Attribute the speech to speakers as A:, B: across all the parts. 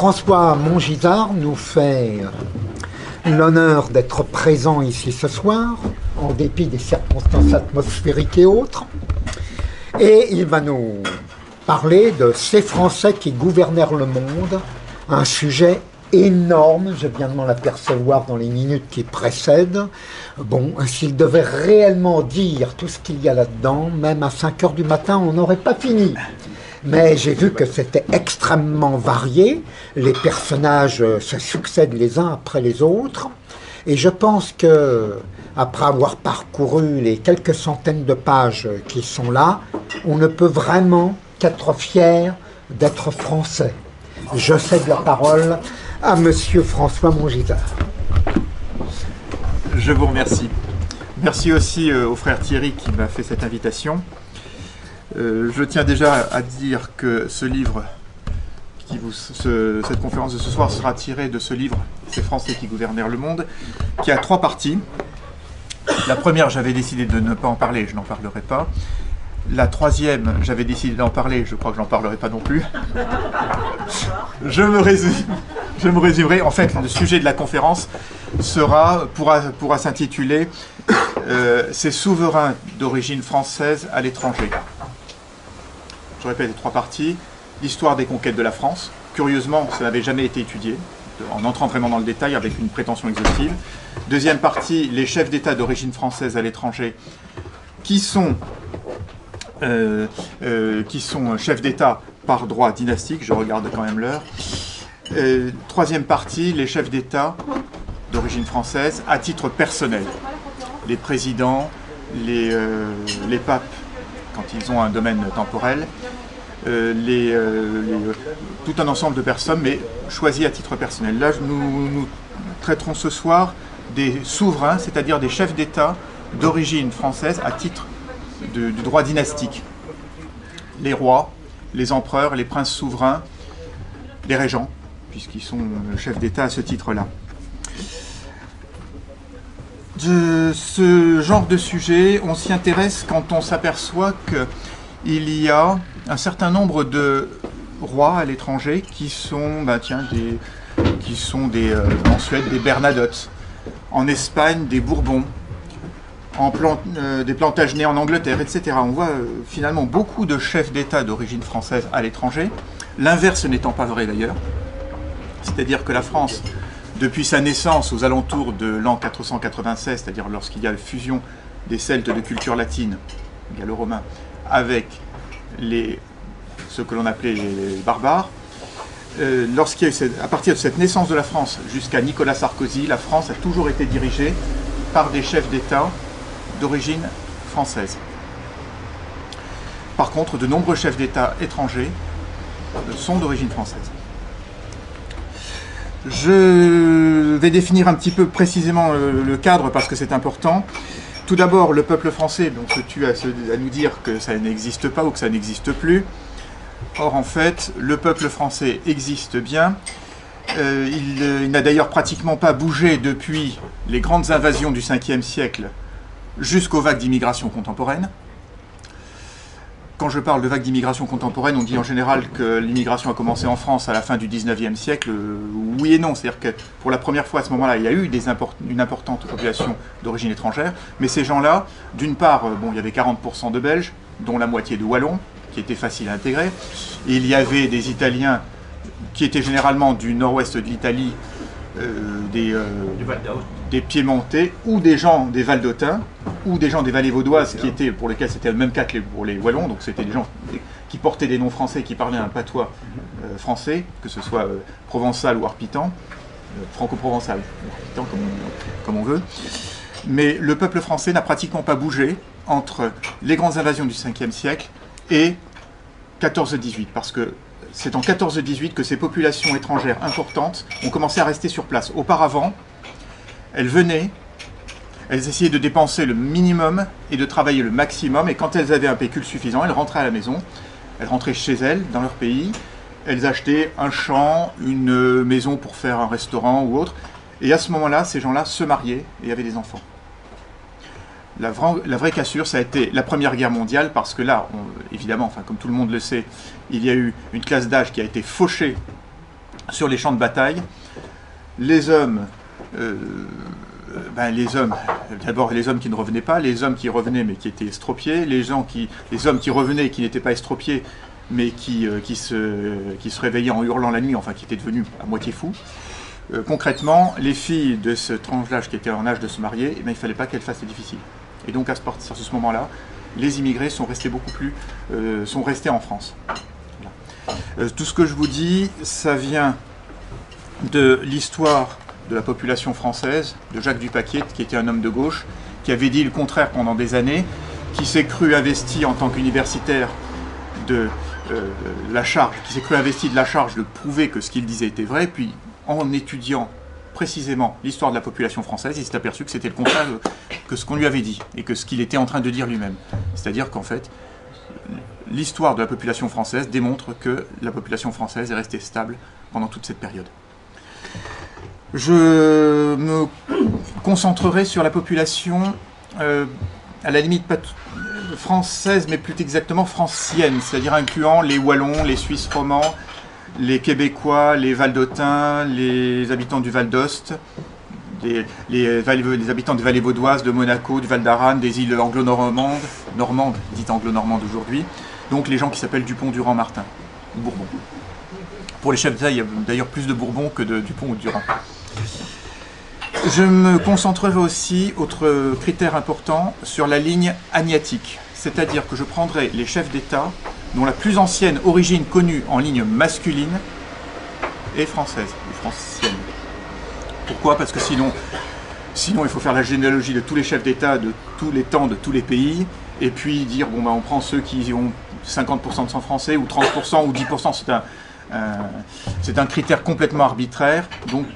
A: François Mongisard nous fait l'honneur d'être présent ici ce soir, en dépit des circonstances atmosphériques et autres. Et il va nous parler de ces Français qui gouvernèrent le monde, un sujet énorme, je viens de m'en apercevoir dans les minutes qui précèdent. Bon, s'il devait réellement dire tout ce qu'il y a là-dedans, même à 5 heures du matin, on n'aurait pas fini. Mais j'ai vu que c'était extrêmement varié, les personnages se succèdent les uns après les autres, et je pense que, après avoir parcouru les quelques centaines de pages qui sont là, on ne peut vraiment qu'être fier d'être français. Je cède la parole à Monsieur François Mongisard.
B: Je vous remercie. Merci aussi au frère Thierry qui m'a fait cette invitation. Je tiens déjà à dire que ce livre, cette conférence de ce soir sera tirée de ce livre, Ces Français qui gouvernèrent le monde, qui a 3 parties. La première, j'avais décidé de ne pas en parler, je n'en parlerai pas. La troisième, j'avais décidé d'en parler, je crois que je n'en parlerai pas non plus. Je me résumerai. En fait, le sujet de la conférence pourra s'intituler Ces souverains d'origine française à l'étranger. Je répète les 3 parties. L'histoire des conquêtes de la France. Curieusement, ça n'avait jamais été étudié, en entrant vraiment dans le détail avec une prétention exhaustive. Deuxième partie, les chefs d'État d'origine française à l'étranger, qui sont chefs d'État par droit dynastique, je regarde quand même l'heure. Troisième partie, les chefs d'État d'origine française à titre personnel. Les présidents, les papes, quand ils ont un domaine temporel, tout un ensemble de personnes, mais choisies à titre personnel. Là, nous traiterons ce soir des souverains, c'est-à-dire des chefs d'État d'origine française à titre du droit dynastique. Les rois, les empereurs, les princes souverains, les régents, puisqu'ils sont chefs d'État à ce titre-là. De ce genre de sujet, on s'y intéresse quand on s'aperçoit qu'il y a un certain nombre de rois à l'étranger qui sont, en Suède, des Bernadotte, en Espagne, des Bourbons, des Plantagenets en Angleterre, etc. On voit finalement beaucoup de chefs d'État d'origine française à l'étranger, l'inverse n'étant pas vrai d'ailleurs, c'est-à-dire que la France, depuis sa naissance aux alentours de l'an 496, c'est-à-dire lorsqu'il y a la fusion des Celtes de culture latine, gallo-romain, avec ce que l'on appelait les barbares, à partir de cette naissance de la France jusqu'à Nicolas Sarkozy, la France a toujours été dirigée par des chefs d'État d'origine française. Par contre, de nombreux chefs d'État étrangers sont d'origine française. Je vais définir un petit peu précisément le cadre parce que c'est important. Tout d'abord, le peuple français donc, se tue à nous dire que ça n'existe pas ou que ça n'existe plus. Or, en fait, le peuple français existe bien. Il n'a d'ailleurs pratiquement pas bougé depuis les grandes invasions du 5e siècle jusqu'aux vagues d'immigration contemporaine. Quand je parle de vagues d'immigration contemporaine, on dit en général que l'immigration a commencé en France à la fin du 19e siècle. Oui et non, c'est-à-dire que pour la première fois à ce moment-là, il y a eu une importante population d'origine étrangère, mais ces gens-là, d'une part, il y avait 40% de Belges, dont la moitié de Wallons, qui étaient faciles à intégrer, et il y avait des Italiens qui étaient généralement du nord-ouest de l'Italie, des Piémontais, ou des gens des Valdôtains, ou des gens des vallées vaudoises, pour lesquels c'était le même cas que pour les Wallons, donc c'était des gens qui portaient des noms français, qui parlaient un patois français, que ce soit provençal ou arpitan, franco-provençal, arpitan comme on veut. Mais le peuple français n'a pratiquement pas bougé entre les grandes invasions du 5e siècle et 14-18, parce que c'est en 14-18 que ces populations étrangères importantes ont commencé à rester sur place. Auparavant, elles venaient, elles essayaient de dépenser le minimum et de travailler le maximum, et quand elles avaient un pécule suffisant, elles rentraient à la maison, elles rentraient chez elles, dans leur pays, elles achetaient un champ, une maison pour faire un restaurant ou autre, et à ce moment-là, ces gens-là se mariaient et avaient des enfants. La vraie cassure, ça a été la Première Guerre mondiale, parce que là, évidemment, comme tout le monde le sait, il y a eu une classe d'âge qui a été fauchée sur les champs de bataille, les hommes, d'abord les hommes qui ne revenaient pas, les hommes qui revenaient mais qui étaient estropiés, les hommes qui revenaient et qui n'étaient pas estropiés mais qui se réveillaient en hurlant la nuit, enfin qui étaient devenus à moitié fous. Concrètement, les filles de ce tranche d'âge qui étaient en âge de se marier, il ne fallait pas qu'elles fassent les difficiles. Et donc à ce moment-là, les immigrés sont restés en France. Voilà. Tout ce que je vous dis, ça vient de l'histoire de la population française, de Jacques Dupaquier, qui était un homme de gauche, qui avait dit le contraire pendant des années, qui s'est cru investi en tant qu'universitaire de la charge, qui s'est cru investi de la charge de prouver que ce qu'il disait était vrai, puis en étudiant précisément l'histoire de la population française, il s'est aperçu que c'était le contraire que ce qu'on lui avait dit, et que ce qu'il était en train de dire lui-même. C'est-à-dire qu'en fait, l'histoire de la population française démontre que la population française est restée stable pendant toute cette période. Je me concentrerai sur la population, à la limite pas française, mais plus exactement francienne, c'est-à-dire incluant les Wallons, les Suisses romans, les Québécois, les Valdôtains, les habitants du Val d'Ost, les habitants des vallées vaudoises, de Monaco, du Val d'Aran, des îles anglo-normandes, dites anglo-normandes aujourd'hui, donc les gens qui s'appellent Dupont-Durand-Martin, ou Bourbon. Pour les chefs d'État, il y a d'ailleurs plus de Bourbon que de Dupont ou de Durand. Je me concentrerai aussi, autre critère important, sur la ligne agnatique, c'est-à-dire que je prendrai les chefs d'État dont la plus ancienne origine connue en ligne masculine est française, ou francienne. Pourquoi? Parce que sinon il faut faire la généalogie de tous les chefs d'État de tous les temps, de tous les pays, et puis dire, bon, on prend ceux qui ont 50% de sang français, ou 30%, ou 10%, c'est un critère complètement arbitraire, donc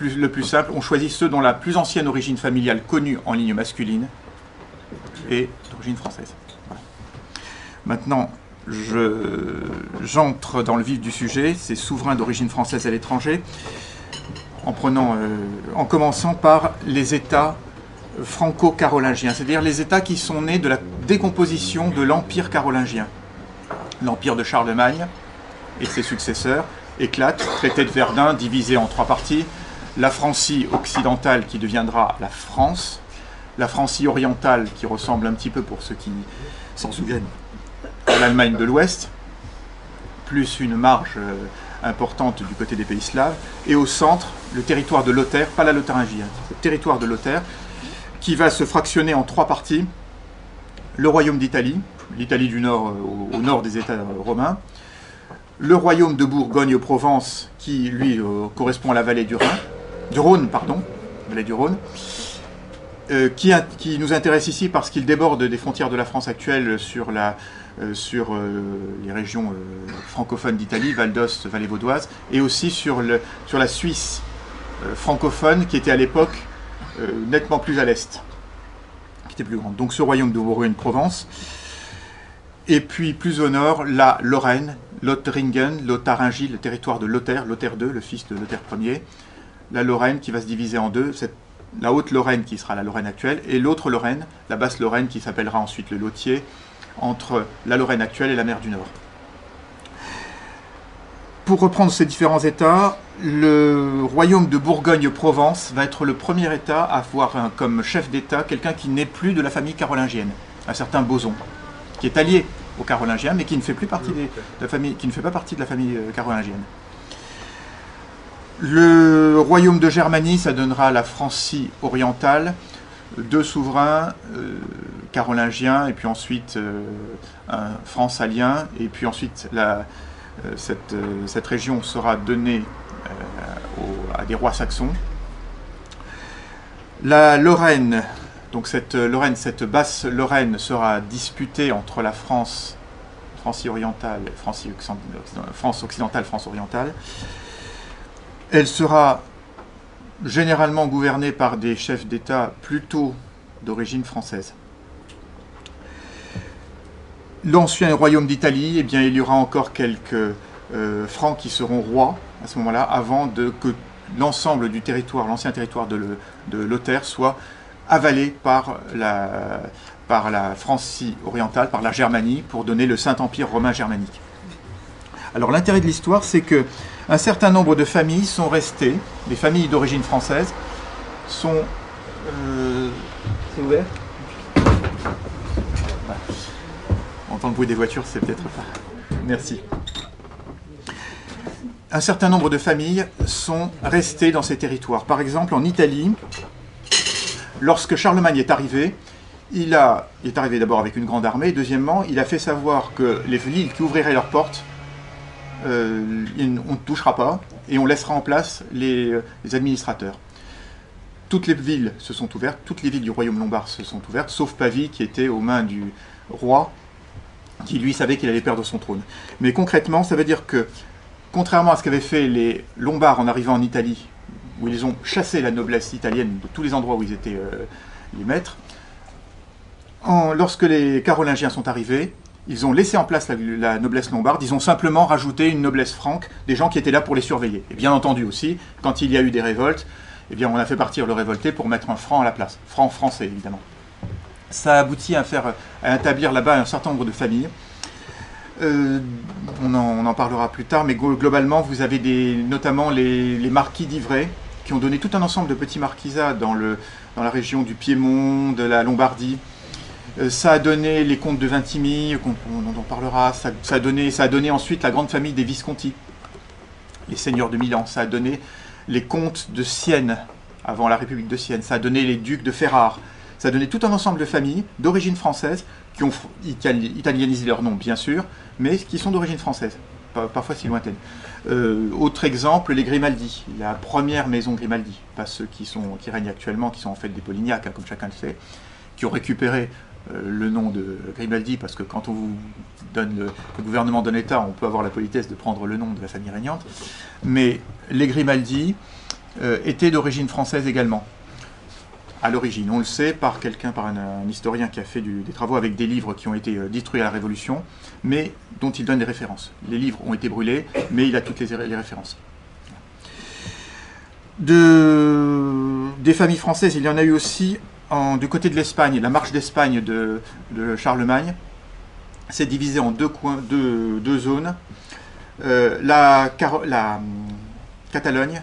B: le plus simple, on choisit ceux dont la plus ancienne origine familiale connue en ligne masculine est d'origine française. Voilà. Maintenant, j'entre dans le vif du sujet, ces souverains d'origine française à l'étranger, en commençant par les États franco-carolingiens, c'est-à-dire les États qui sont nés de la décomposition de l'Empire carolingien. L'Empire de Charlemagne et ses successeurs éclatent, traité de Verdun divisé en 3 parties, la Francie occidentale qui deviendra la France, la Francie orientale qui ressemble un petit peu, pour ceux qui s'en souviennent, à l'Allemagne de l'Ouest, plus une marge importante du côté des pays slaves, et au centre, le territoire de Lothaire, pas la Lotharingie, le territoire de Lothaire, qui va se fractionner en 3 parties, le royaume d'Italie, l'Italie du Nord, au nord des États romains, le royaume de Bourgogne-Provence, qui lui correspond à la vallée du Rhône, vallée du Rhône, qui nous intéresse ici parce qu'il déborde des frontières de la France actuelle sur les régions francophones d'Italie, Val d'Ost, vallée vaudoise, et aussi sur la Suisse francophone qui était à l'époque nettement plus à l'est, qui était plus grande. Donc ce royaume de Bourgogne-Provence, et puis plus au nord, la Lorraine, Lotharingen, Lotharingie, le territoire de Lothaire, Lothaire II, le fils de Lothaire Ier, la Lorraine qui va se diviser en deux, la Haute-Lorraine qui sera la Lorraine actuelle, et l'autre Lorraine, la Basse-Lorraine qui s'appellera ensuite le Lothier, entre la Lorraine actuelle et la mer du Nord. Pour reprendre ces différents États, le royaume de Bourgogne-Provence va être le premier État à avoir comme chef d'État quelqu'un qui n'est plus de la famille carolingienne, un certain Boson, qui est allié aux Carolingiens, mais qui ne fait plus partie de la famille, qui ne fait pas partie de la famille carolingienne. Le royaume de Germanie, ça donnera la Francie orientale, 2 souverains carolingiens, et puis ensuite un fransalien, et puis ensuite cette région sera donnée à des rois saxons. La Lorraine, donc cette basse Lorraine sera disputée entre la France orientale, France occidentale, France orientale. Elle sera généralement gouvernée par des chefs d'État plutôt d'origine française. L'ancien royaume d'Italie, eh bien, il y aura encore quelques Francs qui seront rois à ce moment-là, avant que l'ensemble du territoire, l'ancien territoire de Lothaire, soit avalé par la Francie orientale, par la Germanie, pour donner le Saint-Empire romain germanique. Alors l'intérêt de l'histoire, c'est que un certain nombre de familles sont restées, des familles d'origine française, sont... c'est ouvert? On entend le bruit des voitures, c'est peut-être pas... Merci. Un certain nombre de familles sont restées dans ces territoires. Par exemple, en Italie, lorsque Charlemagne est arrivé, il est arrivé d'abord avec une grande armée, et deuxièmement, il a fait savoir que les villes qui ouvriraient leurs portes, on ne touchera pas, et on laissera en place les administrateurs. Toutes les villes se sont ouvertes, toutes les villes du royaume lombard se sont ouvertes, sauf Pavie qui était aux mains du roi, qui lui savait qu'il allait perdre son trône. Mais concrètement, ça veut dire que, contrairement à ce qu'avaient fait les Lombards en arrivant en Italie, où ils ont chassé la noblesse italienne de tous les endroits où ils étaient les maîtres, lorsque les Carolingiens sont arrivés, ils ont laissé en place la noblesse lombarde, ils ont simplement rajouté une noblesse franque, des gens qui étaient là pour les surveiller. Et bien entendu aussi, quand il y a eu des révoltes, eh bien on a fait partir le révolté pour mettre un franc à la place, franc français évidemment. Ça a abouti à établir là-bas un certain nombre de familles. On en parlera plus tard, mais globalement, vous avez notamment les marquis d'Ivray, qui ont donné tout un ensemble de petits marquisats dans la région du Piémont, de la Lombardie. Ça a donné les comtes de Vintimille, on en parlera. Ça a donné ensuite la grande famille des Visconti, les seigneurs de Milan. Ça a donné les comtes de Sienne, avant la République de Sienne. Ça a donné les ducs de Ferrare. Ça a donné tout un ensemble de familles d'origine française qui ont italianisé leur nom, bien sûr, mais qui sont d'origine française, parfois si lointaine. Autre exemple, les Grimaldi, la première maison Grimaldi, pas ceux qui règnent actuellement, qui sont en fait des Polignac, hein, comme chacun le sait, qui ont récupéré le nom de Grimaldi, parce que quand on vous donne le gouvernement d'un État, on peut avoir la politesse de prendre le nom de la famille régnante. Mais les Grimaldi étaient d'origine française également. À l'origine, on le sait par un historien qui a fait des travaux avec des livres qui ont été détruits à la Révolution, mais dont il donne des références. Les livres ont été brûlés, mais il a toutes les références. Des familles françaises, il y en a eu aussi du côté de l'Espagne. La marche d'Espagne de Charlemagne s'est divisée en deux zones. La Catalogne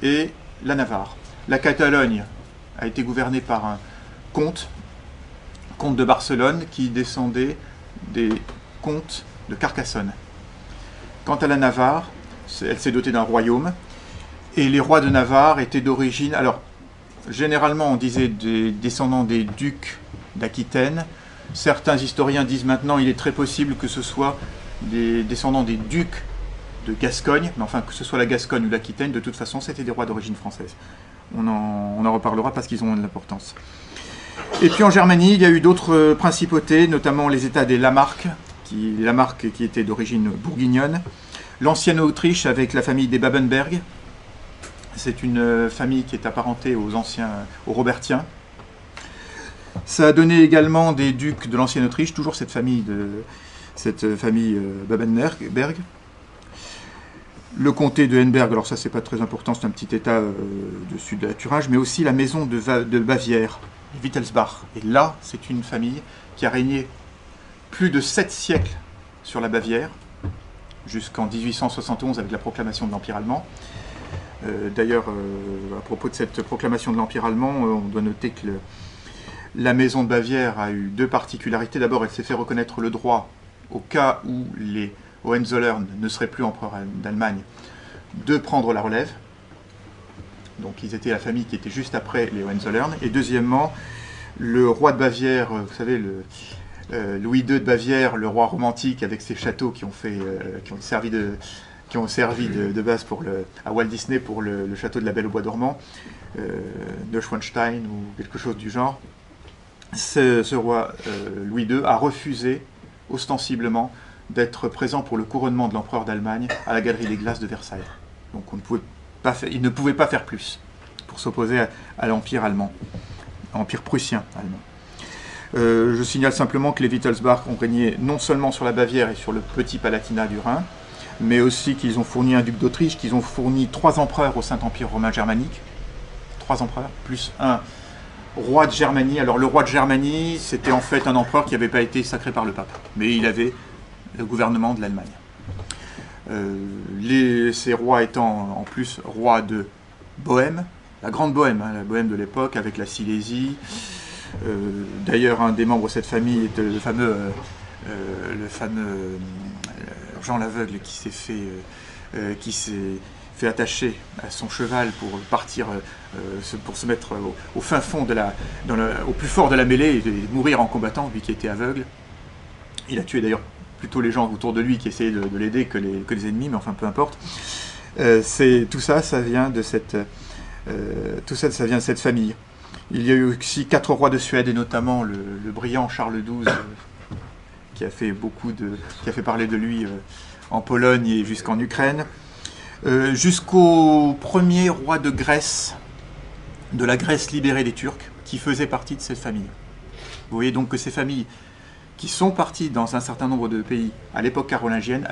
B: et la Navarre. La Catalogne a été gouvernée par un comte de Barcelone, qui descendait des comtes de Carcassonne. Quant à la Navarre, elle s'est dotée d'un royaume, et les rois de Navarre étaient d'origine... Alors, généralement, on disait des descendants des ducs d'Aquitaine. Certains historiens disent maintenant il est très possible que ce soit des descendants des ducs de Gascogne, mais enfin, que ce soit la Gascogne ou l'Aquitaine, de toute façon, c'était des rois d'origine française. On en reparlera parce qu'ils ont de l'importance. Et puis en Germanie, il y a eu d'autres principautés, notamment les États des Lamarques, qui étaient d'origine bourguignonne. L'ancienne Autriche avec la famille des Babenberg. C'est une famille qui est apparentée aux Robertiens. Ça a donné également des ducs de l'ancienne Autriche, toujours cette famille Babenberg. Le comté de Henneberg, alors ça c'est pas très important, c'est un petit état du sud de la Thuringe, mais aussi la maison de Bavière, Wittelsbach. Et là, c'est une famille qui a régné plus de 7 siècles sur la Bavière, jusqu'en 1871 avec la proclamation de l'Empire allemand. D'ailleurs, à propos de cette proclamation de l'Empire allemand, on doit noter que la maison de Bavière a eu deux particularités. D'abord, elle s'est fait reconnaître le droit, au cas où les Hohenzollern ne seraient plus empereurs d'Allemagne, de prendre la relève. Donc ils étaient la famille qui était juste après les Hohenzollern. Et deuxièmement, le roi de Bavière, vous savez, Louis II de Bavière, le roi romantique avec ses châteaux qui ont servi de base à Walt Disney pour le château de la Belle au Bois dormant, Neuschwanstein ou quelque chose du genre. Ce roi Louis II a refusé ostensiblement d'être présent pour le couronnement de l'empereur d'Allemagne à la Galerie des Glaces de Versailles. Donc il ne pouvait pas faire plus pour s'opposer à l'Empire allemand, l'Empire prussien allemand. Je signale simplement que les Wittelsbach ont régné non seulement sur la Bavière et sur le petit Palatinat du Rhin, mais aussi qu'ils ont fourni un duc d'Autriche, qu'ils ont fourni 3 empereurs au Saint-Empire romain germanique, 3 empereurs, plus un roi de Germanie. Alors le roi de Germanie, c'était en fait un empereur qui n'avait pas été sacré par le pape, mais il avait le gouvernement de l'Allemagne. Ces rois étant en plus rois de Bohême, la grande Bohême, la Bohême de l'époque, avec la Silésie. D'ailleurs, un des membres de cette famille est le fameux Jean l'Aveugle qui s'est fait attacher à son cheval pour partir, pour se mettre au fin fond au plus fort de la mêlée et mourir en combattant, lui qui était aveugle. Il a tué d'ailleurs plutôt les gens autour de lui qui essayaient de l'aider que les ennemis, mais enfin peu importe. Tout ça, ça vient de cette famille. Il y a eu aussi 4 rois de Suède, et notamment le brillant Charles XII, qui a fait parler de lui en Pologne et jusqu'en Ukraine, jusqu'au premier roi de Grèce, de la Grèce libérée des Turcs, qui faisait partie de cette famille. Vous voyez donc que ces familles qui sont parties dans un certain nombre de pays à l'époque carolingienne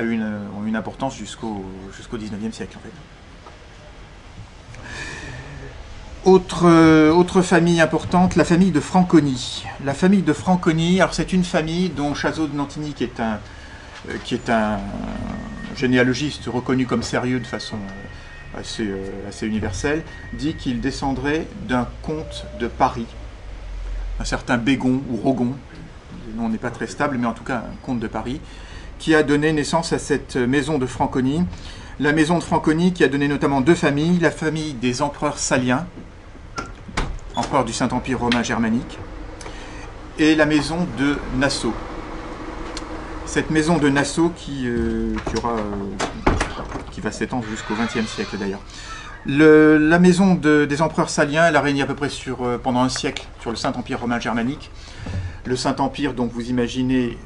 B: ont une importance jusqu'au XIXe siècle en fait. Autre famille importante, la famille de Franconi. La famille de Franconi, alors c'est une famille dont Chazot de Nantigny, qui est un généalogiste reconnu comme sérieux de façon assez universelle, dit qu'il descendrait d'un comte de Paris, un certain Bégon ou Rogon, le nom n'est pas très stable, mais en tout cas un comte de Paris, qui a donné naissance à cette maison de Franconi. La maison de Franconi qui a donné notamment 2 familles, la famille des empereurs saliens, empereur du Saint-Empire romain germanique, et la maison de Nassau. Cette maison de Nassau qui va s'étendre jusqu'au XXe siècle d'ailleurs. La maison des empereurs saliens, elle a régné à peu près pendant un siècle sur le Saint-Empire romain germanique. Le Saint-Empire, donc vous imaginez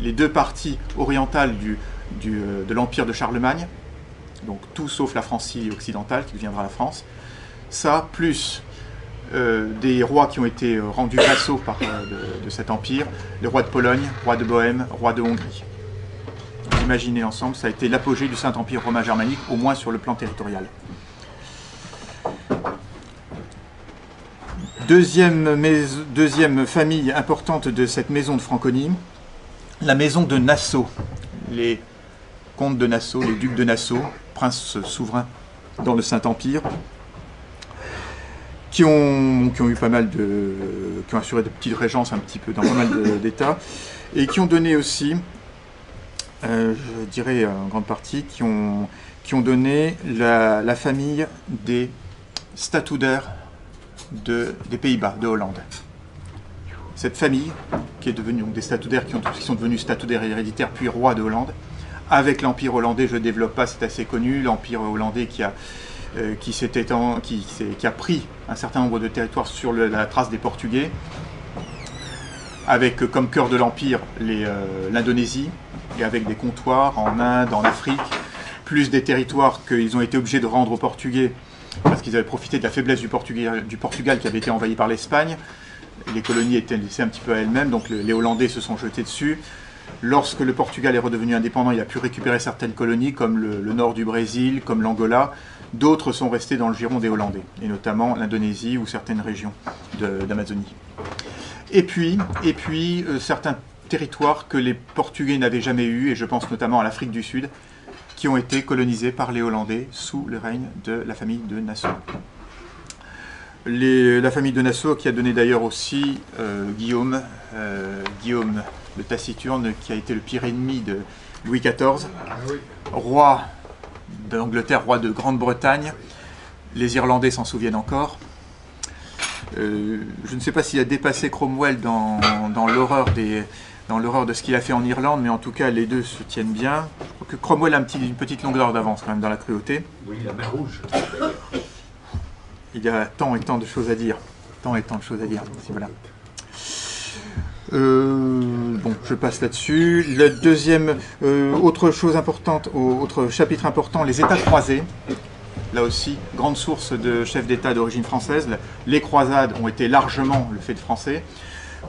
B: les deux parties orientales de l'Empire de Charlemagne, donc tout sauf la Francie occidentale qui deviendra la France. Ça, plus des rois qui ont été rendus vassaux de cet empire, le roi de Pologne, roi de Bohême, roi de Hongrie. Vous imaginez ensemble, ça a été l'apogée du Saint-Empire romain germanique, au moins sur le plan territorial. Deuxième famille importante de cette maison de Franconi, la maison de Nassau. Les comtes de Nassau, les ducs de Nassau, princes souverains dans le Saint-Empire, qui ont eu pas mal qui ont assuré de petites régences un petit peu dans pas mal d'États, et qui ont donné aussi, je dirais en grande partie, qui ont donné la famille des Statuder des Pays-Bas, de Hollande. Cette famille, qui est devenue des Statuder, qui sont devenus Statuder héréditaires, puis rois de Hollande, avec l'Empire hollandais, je ne développe pas, c'est assez connu, l'Empire hollandais qui a pris un certain nombre de territoires sur la trace des Portugais, avec comme cœur de l'Empire l'Indonésie, et avec des comptoirs en Inde, en Afrique, plus des territoires qu'ils ont été obligés de rendre aux Portugais, parce qu'ils avaient profité de la faiblesse du Portugal qui avait été envahi par l'Espagne. Les colonies étaient laissées un petit peu à elles-mêmes, donc les Hollandais se sont jetés dessus. Lorsque le Portugal est redevenu indépendant, il a pu récupérer certaines colonies, comme le nord du Brésil, comme l'Angola. D'autres sont restés dans le giron des Hollandais, et notamment l'Indonésie ou certaines régions d'Amazonie. Et puis certains territoires que les Portugais n'avaient jamais eus, et je pense notamment à l'Afrique du Sud, qui ont été colonisés par les Hollandais sous le règne de la famille de Nassau. La famille de Nassau qui a donné d'ailleurs aussi Guillaume le Taciturne, qui a été le pire ennemi de Louis XIV, roi d'Angleterre, roi de Grande-Bretagne. Les Irlandais s'en souviennent encore. Je ne sais pas s'il a dépassé Cromwell dans l'horreur de ce qu'il a fait en Irlande, mais en tout cas les deux se tiennent bien. Je crois que Cromwell a une petite longueur d'avance quand même dans la cruauté.
C: Oui, la mer Rouge.
B: Il y a tant et tant de choses à dire. Tant et tant de choses à dire. Voilà. Bon, je passe là-dessus. Le deuxième, autre chose importante, autre chapitre important, les États croisés. Là aussi, grande source de chefs d'État d'origine française. Les croisades ont été largement le fait de Français.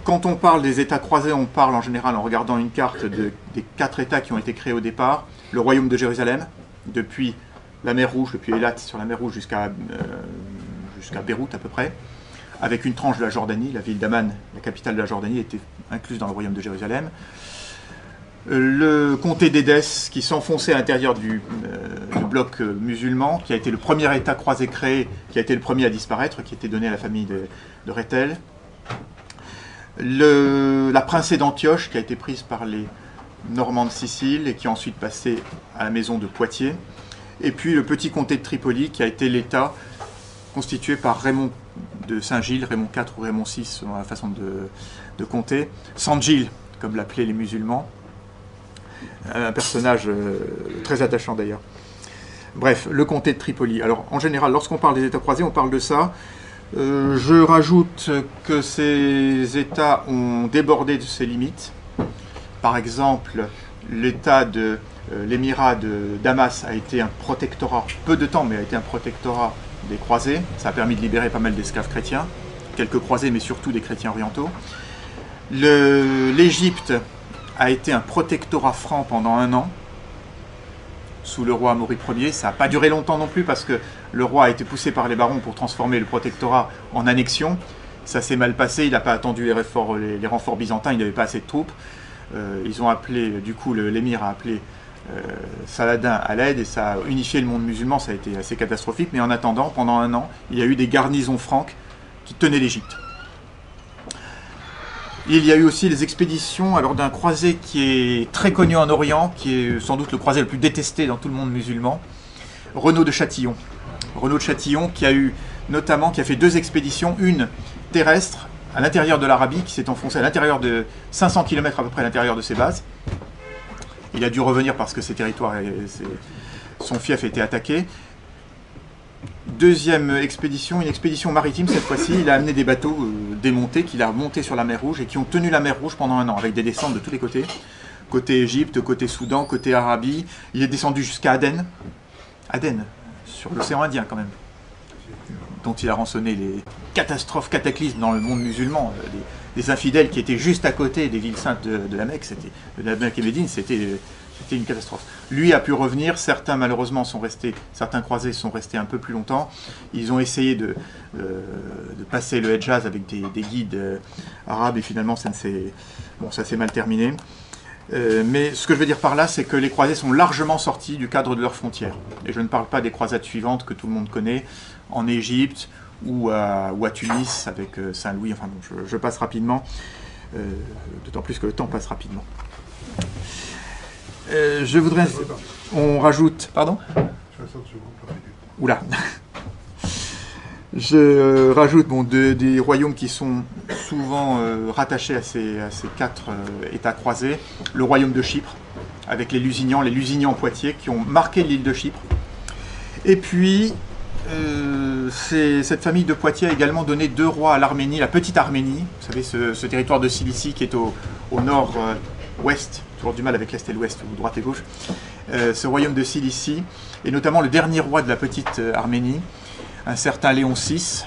B: Quand on parle des États croisés, on parle en général en regardant une carte des 4 États qui ont été créés au départ. Le royaume de Jérusalem, depuis la mer Rouge, depuis Eilat sur la mer Rouge jusqu'à Beyrouth à peu près, avec une tranche de la Jordanie. La ville d'Amman, la capitale de la Jordanie, était incluse dans le royaume de Jérusalem. le comté d'Édesse qui s'enfonçait à l'intérieur du bloc musulman, qui a été le premier État croisé créé, qui a été le premier à disparaître, qui était donné à la famille de Rethel. La princesse d'Antioche, qui a été prise par les Normands de Sicile et qui est ensuite passée à la maison de Poitiers. Et puis le petit comté de Tripoli, qui a été l'État constitué par Raymond de Saint-Gilles, Raymond IV ou Raymond VI, selon la façon de compter. Saint-Gilles, comme l'appelaient les musulmans. Un personnage très attachant d'ailleurs. Bref, le comté de Tripoli. Alors, en général, lorsqu'on parle des États croisés, on parle de ça. Je rajoute que ces États ont débordé de ses limites. Par exemple, l'émirat de Damas a été un protectorat, peu de temps, mais a été un protectorat des croisés. Ça a permis de libérer pas mal d'esclaves chrétiens, quelques croisés, mais surtout des chrétiens orientaux. L'Égypte a été un protectorat franc pendant 1 an, sous le roi Amaury Ier. Ça n'a pas duré longtemps non plus, parce que le roi a été poussé par les barons pour transformer le protectorat en annexion. Ça s'est mal passé, il n'a pas attendu les renforts byzantins, il n'avait pas assez de troupes. Ils ont appelé, du coup, l'émir a appelé Saladin à l'aide, et ça a unifié le monde musulman. Ça a été assez catastrophique, mais en attendant, pendant 1 an, il y a eu des garnisons franques qui tenaient l'Égypte. Il y a eu aussi les expéditions d'un croisé qui est très connu en Orient, qui est sans doute le croisé le plus détesté dans tout le monde musulman, Renaud de Châtillon. Renaud de Châtillon qui a fait 2 expéditions, une terrestre à l'intérieur de l'Arabie, qui s'est enfoncée à l'intérieur de 500 km à peu près à l'intérieur de ses bases. Il a dû revenir parce que ses territoires, son fief était attaqué. Deuxième expédition, une expédition maritime cette fois-ci. Il a amené des bateaux démontés qu'il a montés sur la mer Rouge et qui ont tenu la mer Rouge pendant 1 an, avec des descentes de tous les côtés. Côté Égypte, côté Soudan, côté Arabie. Il est descendu jusqu'à Aden. Aden, sur l'océan Indien quand même, dont il a rançonné les catastrophes, cataclysmes dans le monde musulman. Des infidèles qui étaient juste à côté des villes saintes de la Mecque, de la Mecque et Médine, c'était une catastrophe. Lui a pu revenir, certains malheureusement certains croisés sont restés un peu plus longtemps. Ils ont essayé de passer le Hedjaz avec des guides arabes et finalement ça s'est mal terminé. Mais ce que je veux dire par là, c'est que les croisés sont largement sortis du cadre de leurs frontières. Et je ne parle pas des croisades suivantes que tout le monde connaît, en Égypte ou à Tunis avec Saint-Louis. Enfin bon, je passe rapidement, d'autant plus que le temps passe rapidement. On rajoute... Pardon ? Oula. Je rajoute des royaumes qui sont souvent rattachés à ces 4 États croisés. Le royaume de Chypre, avec les Lusignans Poitiers, qui ont marqué l'île de Chypre. Et puis, cette famille de Poitiers a également donné 2 rois à l'Arménie, la petite Arménie. Vous savez, ce territoire de Cilicie qui est au nord-ouest, toujours du mal avec l'est et l'ouest, ou droite et gauche. Ce royaume de Cilicie, et notamment le dernier roi de la petite Arménie, un certain Léon VI,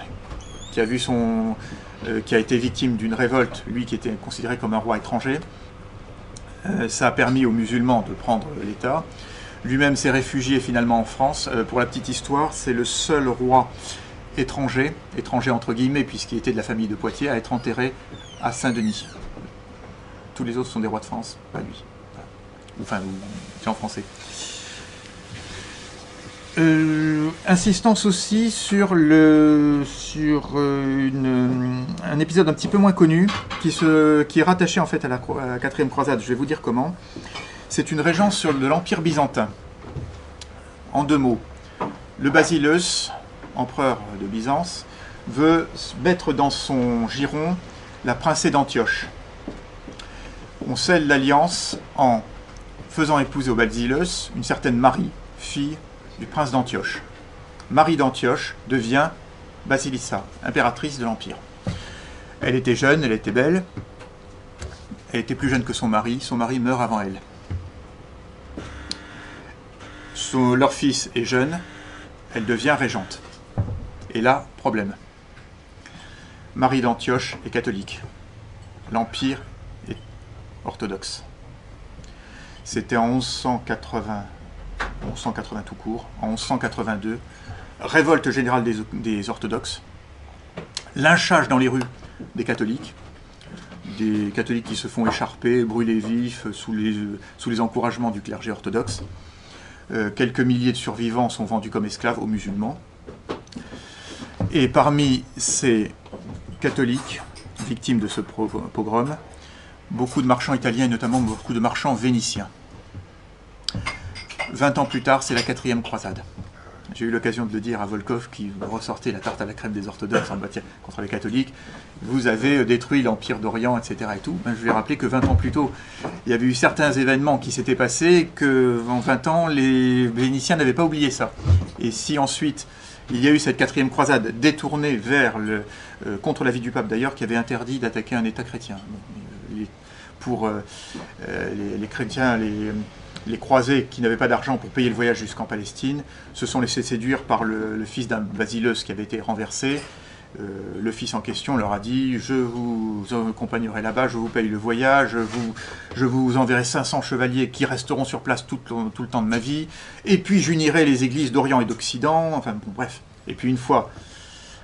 B: qui a été victime d'une révolte, lui qui était considéré comme un roi étranger. Ça a permis aux musulmans de prendre l'État. Lui-même s'est réfugié finalement en France. Pour la petite histoire, c'est le seul roi étranger entre guillemets, puisqu'il était de la famille de Poitiers, à être enterré à Saint-Denis. Tous les autres sont des rois de France, pas lui. Enfin, c'est en français. Insistance aussi sur un épisode un petit peu moins connu qui est rattaché en fait à la 4e croisade. Je vais vous dire comment. C'est une régence de l'Empire byzantin. En 2 mots. Le Basileus, empereur de Byzance, veut mettre dans son giron la princesse d'Antioche. On scelle l'alliance en faisant épouser au Basileus une certaine Marie, fille du prince d'Antioche. Marie d'Antioche devient Basilissa, impératrice de l'Empire. Elle était jeune, elle était belle, elle était plus jeune que son mari meurt avant elle. Leur fils est jeune, elle devient régente. Et là, problème. Marie d'Antioche est catholique. L'Empire est orthodoxe. C'était en 1180 tout court, en 1182, révolte générale des orthodoxes, lynchage dans les rues des catholiques, des catholiques qui se font écharper, brûler vifs sous les encouragements du clergé orthodoxe. Quelques milliers de survivants sont vendus comme esclaves aux musulmans. Et parmi ces catholiques victimes de ce pogrom, beaucoup de marchands italiens et notamment beaucoup de marchands vénitiens. 20 ans plus tard, c'est la 4e croisade. J'ai eu l'occasion de le dire à Volkov, qui ressortait la tarte à la crème des orthodoxes en bataille contre les catholiques. Vous avez détruit l'Empire d'Orient, etc. Et tout. Ben, je lui ai rappelé que 20 ans plus tôt, il y avait eu certains événements qui s'étaient passés, qu'en 20 ans, les Vénitiens n'avaient pas oublié ça. Et si ensuite, il y a eu cette 4e croisade détournée vers contre l'avis du pape d'ailleurs, qui avait interdit d'attaquer un État chrétien. Pour les chrétiens, les croisés qui n'avaient pas d'argent pour payer le voyage jusqu'en Palestine se sont laissés séduire par le fils d'un basileus qui avait été renversé. Le fils en question leur a dit « Je vous accompagnerai là-bas, je vous paye le voyage, je vous enverrai 500 chevaliers qui resteront sur place tout le temps de ma vie, et puis j'unirai les églises d'Orient et d'Occident. » Enfin bon, bref. Et puis une fois,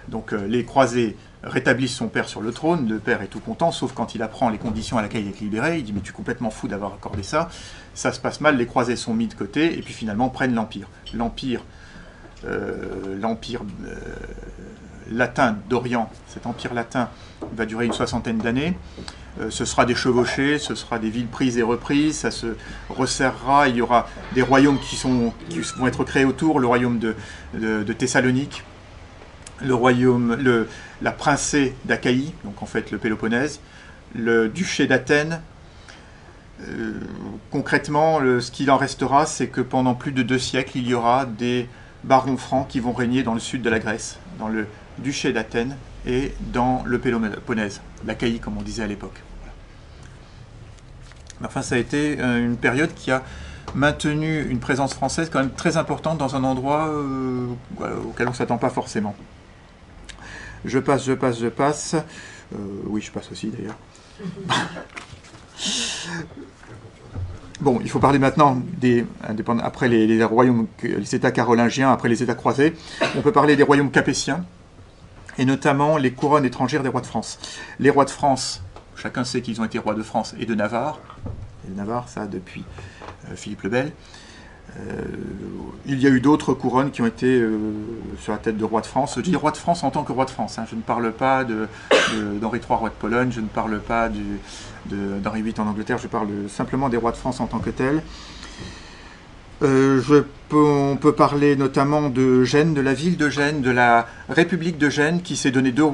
B: donc les croisés rétablissent son père sur le trône, le père est tout content, sauf quand il apprend les conditions à laquelle il est libéré, il dit « Mais tu es complètement fou d'avoir accordé ça. » Ça se passe mal, les croisés sont mis de côté, et puis finalement prennent l'Empire. L'Empire latin d'Orient, cet empire latin, va durer une 60aine d'années. Ce sera des chevauchés, ce sera des villes prises et reprises, ça se resserrera, il y aura des royaumes qui vont être créés autour, le royaume de Thessalonique, le royaume, la princée d'Achaïe, donc en fait le Péloponnèse, le duché d'Athènes. Concrètement, ce qu'il en restera, c'est que pendant plus de 2 siècles, il y aura des barons francs qui vont régner dans le sud de la Grèce, dans le duché d'Athènes et dans le Péloponnèse, l'Achaïe comme on disait à l'époque. Enfin, ça a été une période qui a maintenu une présence française quand même très importante dans un endroit auquel on ne s'attend pas forcément. Je passe. Oui, je passe aussi d'ailleurs. Bon, il faut parler maintenant après les royaumes, les États carolingiens, après les États croisés. On peut parler des royaumes capétiens, et notamment les couronnes étrangères des rois de France. Les rois de France, chacun sait qu'ils ont été rois de France et de Navarre. Et de Navarre, ça depuis Philippe le Bel. Il y a eu d'autres couronnes qui ont été sur la tête de rois de France. Je dis roi de France en tant que roi de France. Hein. Je ne parle pas d'Henri III, roi de Pologne. Je ne parle pas d'Henri VIII en Angleterre. Je parle simplement des rois de France en tant que tels. On peut parler notamment de Gênes, de la ville de Gênes, de la République de Gênes, qui s'est donné deux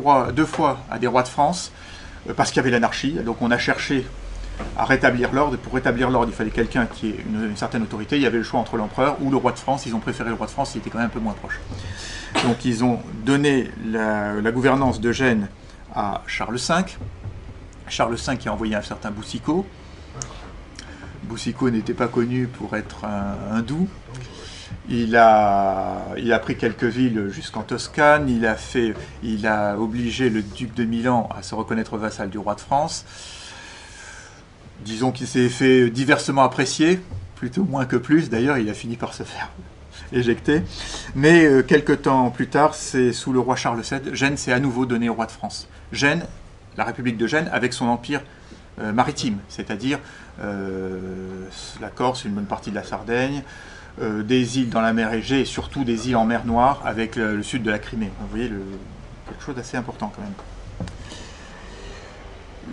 B: fois à des rois de France, parce qu'il y avait l'anarchie. Donc on a cherché à rétablir l'ordre. Pour rétablir l'ordre, il fallait quelqu'un qui ait une certaine autorité. Il y avait le choix entre l'empereur ou le roi de France. Ils ont préféré le roi de France, il était quand même un peu moins proche. Donc ils ont donné la gouvernance de Gênes à Charles V. Charles V qui a envoyé un certain Boucicaut. Boucicaut n'était pas connu pour être un doux. Il a pris quelques villes jusqu'en Toscane. Il a obligé le duc de Milan à se reconnaître vassal du roi de France. Disons qu'il s'est fait diversement apprécier, plutôt moins que plus. D'ailleurs, il a fini par se faire éjecter. Mais quelques temps plus tard, c'est sous le roi Charles VII, Gênes s'est à nouveau donné au roi de France. Gênes, la République de Gênes, avec son empire maritime, c'est-à-dire la Corse, une bonne partie de la Sardaigne, des îles dans la mer Égée et surtout des îles en mer Noire avec le sud de la Crimée. Vous voyez, quelque chose d'assez important quand même.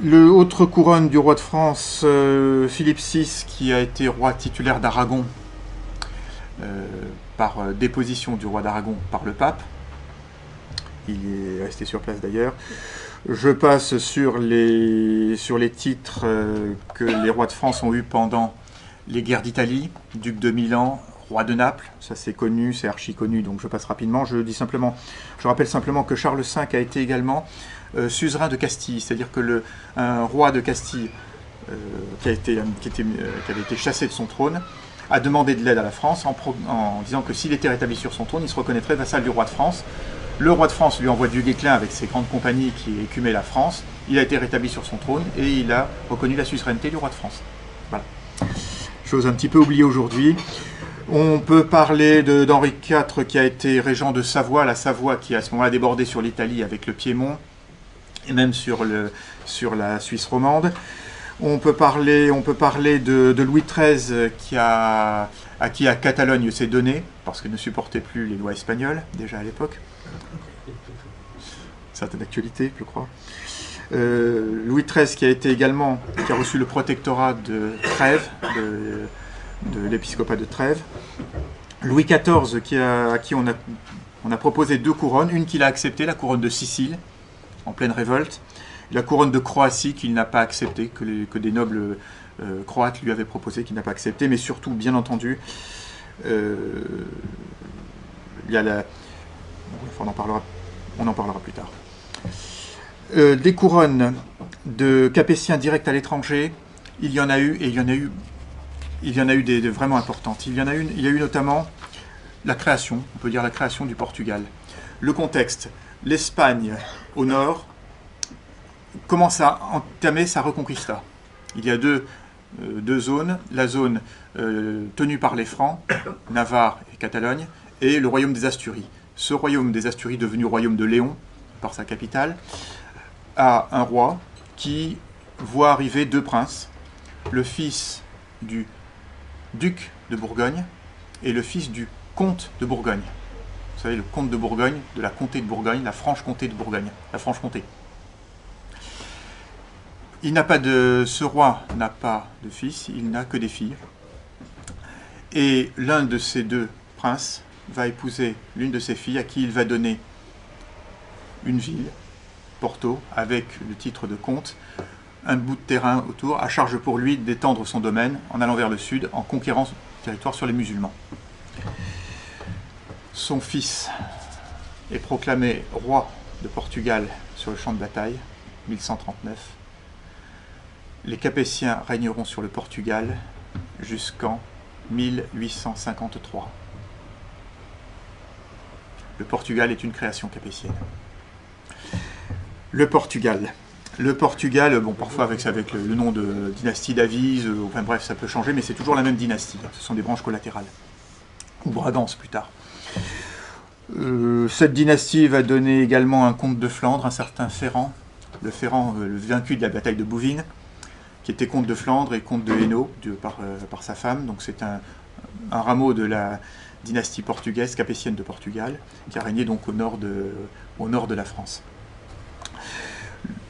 B: Le autre couronne du roi de France, Philippe VI, qui a été roi titulaire d'Aragon par déposition du roi d'Aragon par le pape. Il est resté sur place d'ailleurs. Je passe sur les titres que les rois de France ont eus pendant les guerres d'Italie, duc de Milan, roi de Naples, ça c'est connu, c'est archi connu, donc je passe rapidement. Je rappelle simplement que Charles V a été également suzerain de Castille, c'est-à-dire que un roi de Castille qui avait été chassé de son trône a demandé de l'aide à la France en disant que s'il était rétabli sur son trône, il se reconnaîtrait vassal du roi de France. Le roi de France lui envoie du Guesclin avec ses grandes compagnies qui écumaient la France. Il a été rétabli sur son trône et il a reconnu la suzeraineté du roi de France. Voilà. Chose un petit peu oubliée aujourd'hui. On peut parler d'Henri IV qui a été régent de Savoie, la Savoie qui à ce moment-là débordait sur l'Italie avec le Piémont. et même sur la Suisse romande. On peut parler de Louis XIII à qui la Catalogne s'est donnée, parce qu'il ne supportait plus les lois espagnoles, déjà à l'époque. Certaine actualité, je crois. Louis XIII qui a reçu le protectorat de Trèves, de l'épiscopat de Trèves. Louis XIV à qui on a proposé 2 couronnes, une qu'il a acceptée, la couronne de Sicile, en pleine révolte, la couronne de Croatie qu'il n'a pas acceptée, que des nobles croates lui avaient proposé, qu'il n'a pas accepté, mais surtout, bien entendu, il y a on en parlera plus tard. Des couronnes de Capétiens directs à l'étranger, il y en a eu, et il y en a eu des vraiment importantes. Il y a eu notamment la création, on peut dire la création du Portugal. Le contexte, l'Espagne au nord commence à entamer sa reconquista. Il y a deux zones, la zone tenue par les Francs, Navarre et Catalogne, et le royaume des Asturies. Ce royaume des Asturies, devenu royaume de Léon, par sa capitale, a un roi qui voit arriver 2 princes, le fils du duc de Bourgogne et le fils du comte de Bourgogne. Vous savez, le comte de Bourgogne, de la comté de Bourgogne, la Franche-Comté de Bourgogne, la Franche-Comté. Ce roi n'a pas de fils, il n'a que des filles. Et l'un de ces 2 princes va épouser l'une de ses filles à qui il va donner une ville, Porto, avec le titre de comte, un bout de terrain autour, à charge pour lui d'étendre son domaine en allant vers le sud, en conquérant ce territoire sur les musulmans. Son fils est proclamé roi de Portugal sur le champ de bataille, 1139. Les Capétiens régneront sur le Portugal jusqu'en 1853. Le Portugal est une création capétienne. Le Portugal, bon, parfois avec le nom de dynastie d'Avise, enfin bref, ça peut changer, mais c'est toujours la même dynastie. Ce sont des branches collatérales. Ou Brabance plus tard. Cette dynastie va donner également un comte de Flandre, un certain Ferrand, le vaincu de la bataille de Bouvines, qui était comte de Flandre et comte de Hainaut par sa femme. Donc c'est un rameau de la dynastie portugaise, capétienne de Portugal, qui a régné donc au nord de la France.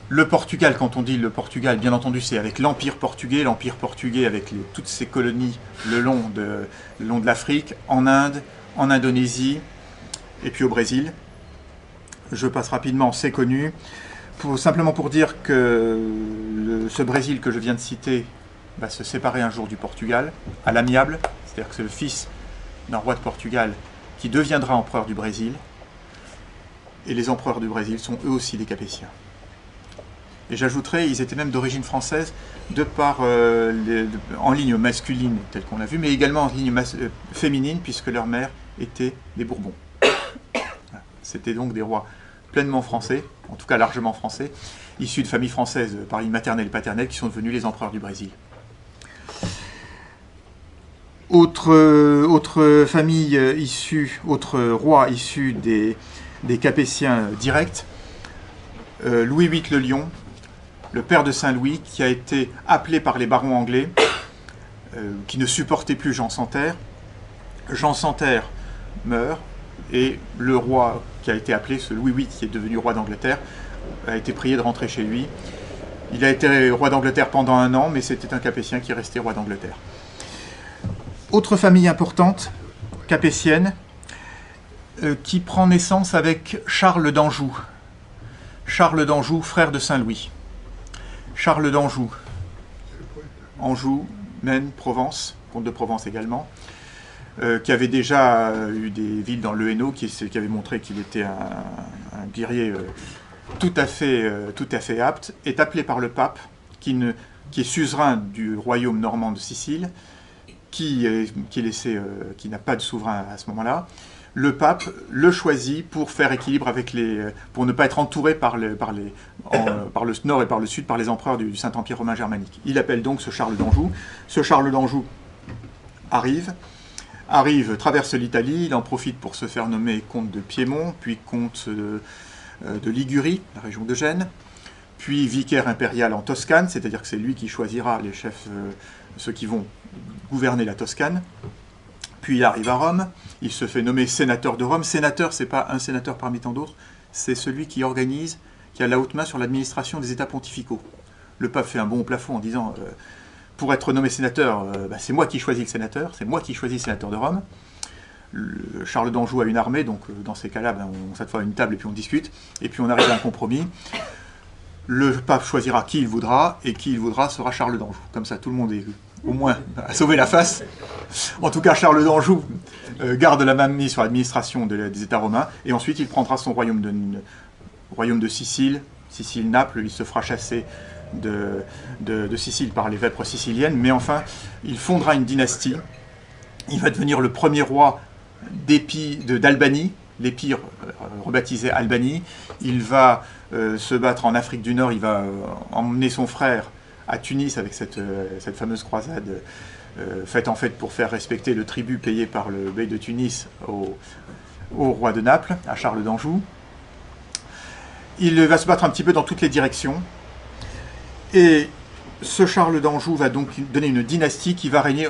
B: Le Portugal, quand on dit le Portugal, bien entendu, c'est avec l'Empire portugais avec toutes ses colonies le long de l'Afrique, en Inde, en Indonésie, et puis au Brésil. Je passe rapidement, c'est connu. Simplement pour dire que ce Brésil que je viens de citer va se séparer un jour du Portugal, à l'amiable, c'est-à-dire que c'est le fils d'un roi de Portugal qui deviendra empereur du Brésil, et les empereurs du Brésil sont eux aussi des Capétiens. Et j'ajouterais, ils étaient même d'origine française, en ligne masculine, telle qu'on l'a vu, mais également en ligne féminine, puisque leur mère était des Bourbons. C'était donc des rois pleinement français, en tout cas largement français, issus de familles françaises par ligne maternelle et paternelle, qui sont devenus les empereurs du Brésil. Autre famille autre roi issu des Capétiens directs, Louis VIII le Lion, le père de Saint-Louis, qui a été appelé par les barons anglais, qui ne supportaient plus Jean Santerre. Jean Santerre meurt, et le roi qui a été appelé, ce Louis VIII qui est devenu roi d'Angleterre, a été prié de rentrer chez lui. Il a été roi d'Angleterre pendant 1 an, mais c'était un Capétien qui est resté roi d'Angleterre. Autre famille importante, capétienne, qui prend naissance avec Charles d'Anjou. Charles d'Anjou, frère de Saint-Louis. Charles d'Anjou, Anjou, Maine, Provence, comte de Provence également, qui avait déjà eu des villes dans le Hainaut, qui avait montré qu'il était un guerrier tout à fait apte, est appelé par le pape, qui est suzerain du royaume normand de Sicile, qui n'a pas de souverain à ce moment-là. Le pape le choisit pour faire équilibre pour ne pas être entouré par le nord et par le sud par les empereurs du Saint-Empire romain germanique. Il appelle donc ce Charles d'Anjou. Ce Charles d'Anjou arrive, traverse l'Italie, il en profite pour se faire nommer comte de Piémont, puis comte de Ligurie, la région de Gênes. puis vicaire impérial en Toscane, c'est-à-dire que c'est lui qui choisira les chefs, ceux qui vont gouverner la Toscane. Puis il arrive à Rome, il se fait nommer sénateur de Rome. Sénateur, c'est pas un sénateur parmi tant d'autres, c'est celui qui organise, qui a la haute main sur l'administration des États pontificaux. Le pape fait un bond au plafond en disant pour être nommé sénateur, c'est moi qui choisis le sénateur, c'est moi qui choisis le sénateur de Rome. Charles d'Anjou a une armée, donc dans ces cas-là, on s'assoit à une table et puis on discute, et puis on arrive à un compromis. Le pape choisira qui il voudra, et qui il voudra sera Charles d'Anjou. Comme ça, tout le monde est au moins à sauver la face. En tout cas, Charles d'Anjou garde la main mise sur l'administration des États romains, et ensuite il prendra son royaume de Sicile, Naples, il se fera chasser de Sicile par les vêpres siciliennes, mais enfin, il fondera une dynastie. Il va devenir le premier roi d'Albanie, l'Épire rebaptisé Albanie. Il va se battre en Afrique du Nord, il va emmener son frère à Tunis avec cette fameuse croisade faite en fait pour faire respecter le tribut payé par le bey de Tunis au roi de Naples, à Charles d'Anjou. Il va se battre un petit peu dans toutes les directions. Et ce Charles d'Anjou va donc donner une dynastie qui va régner.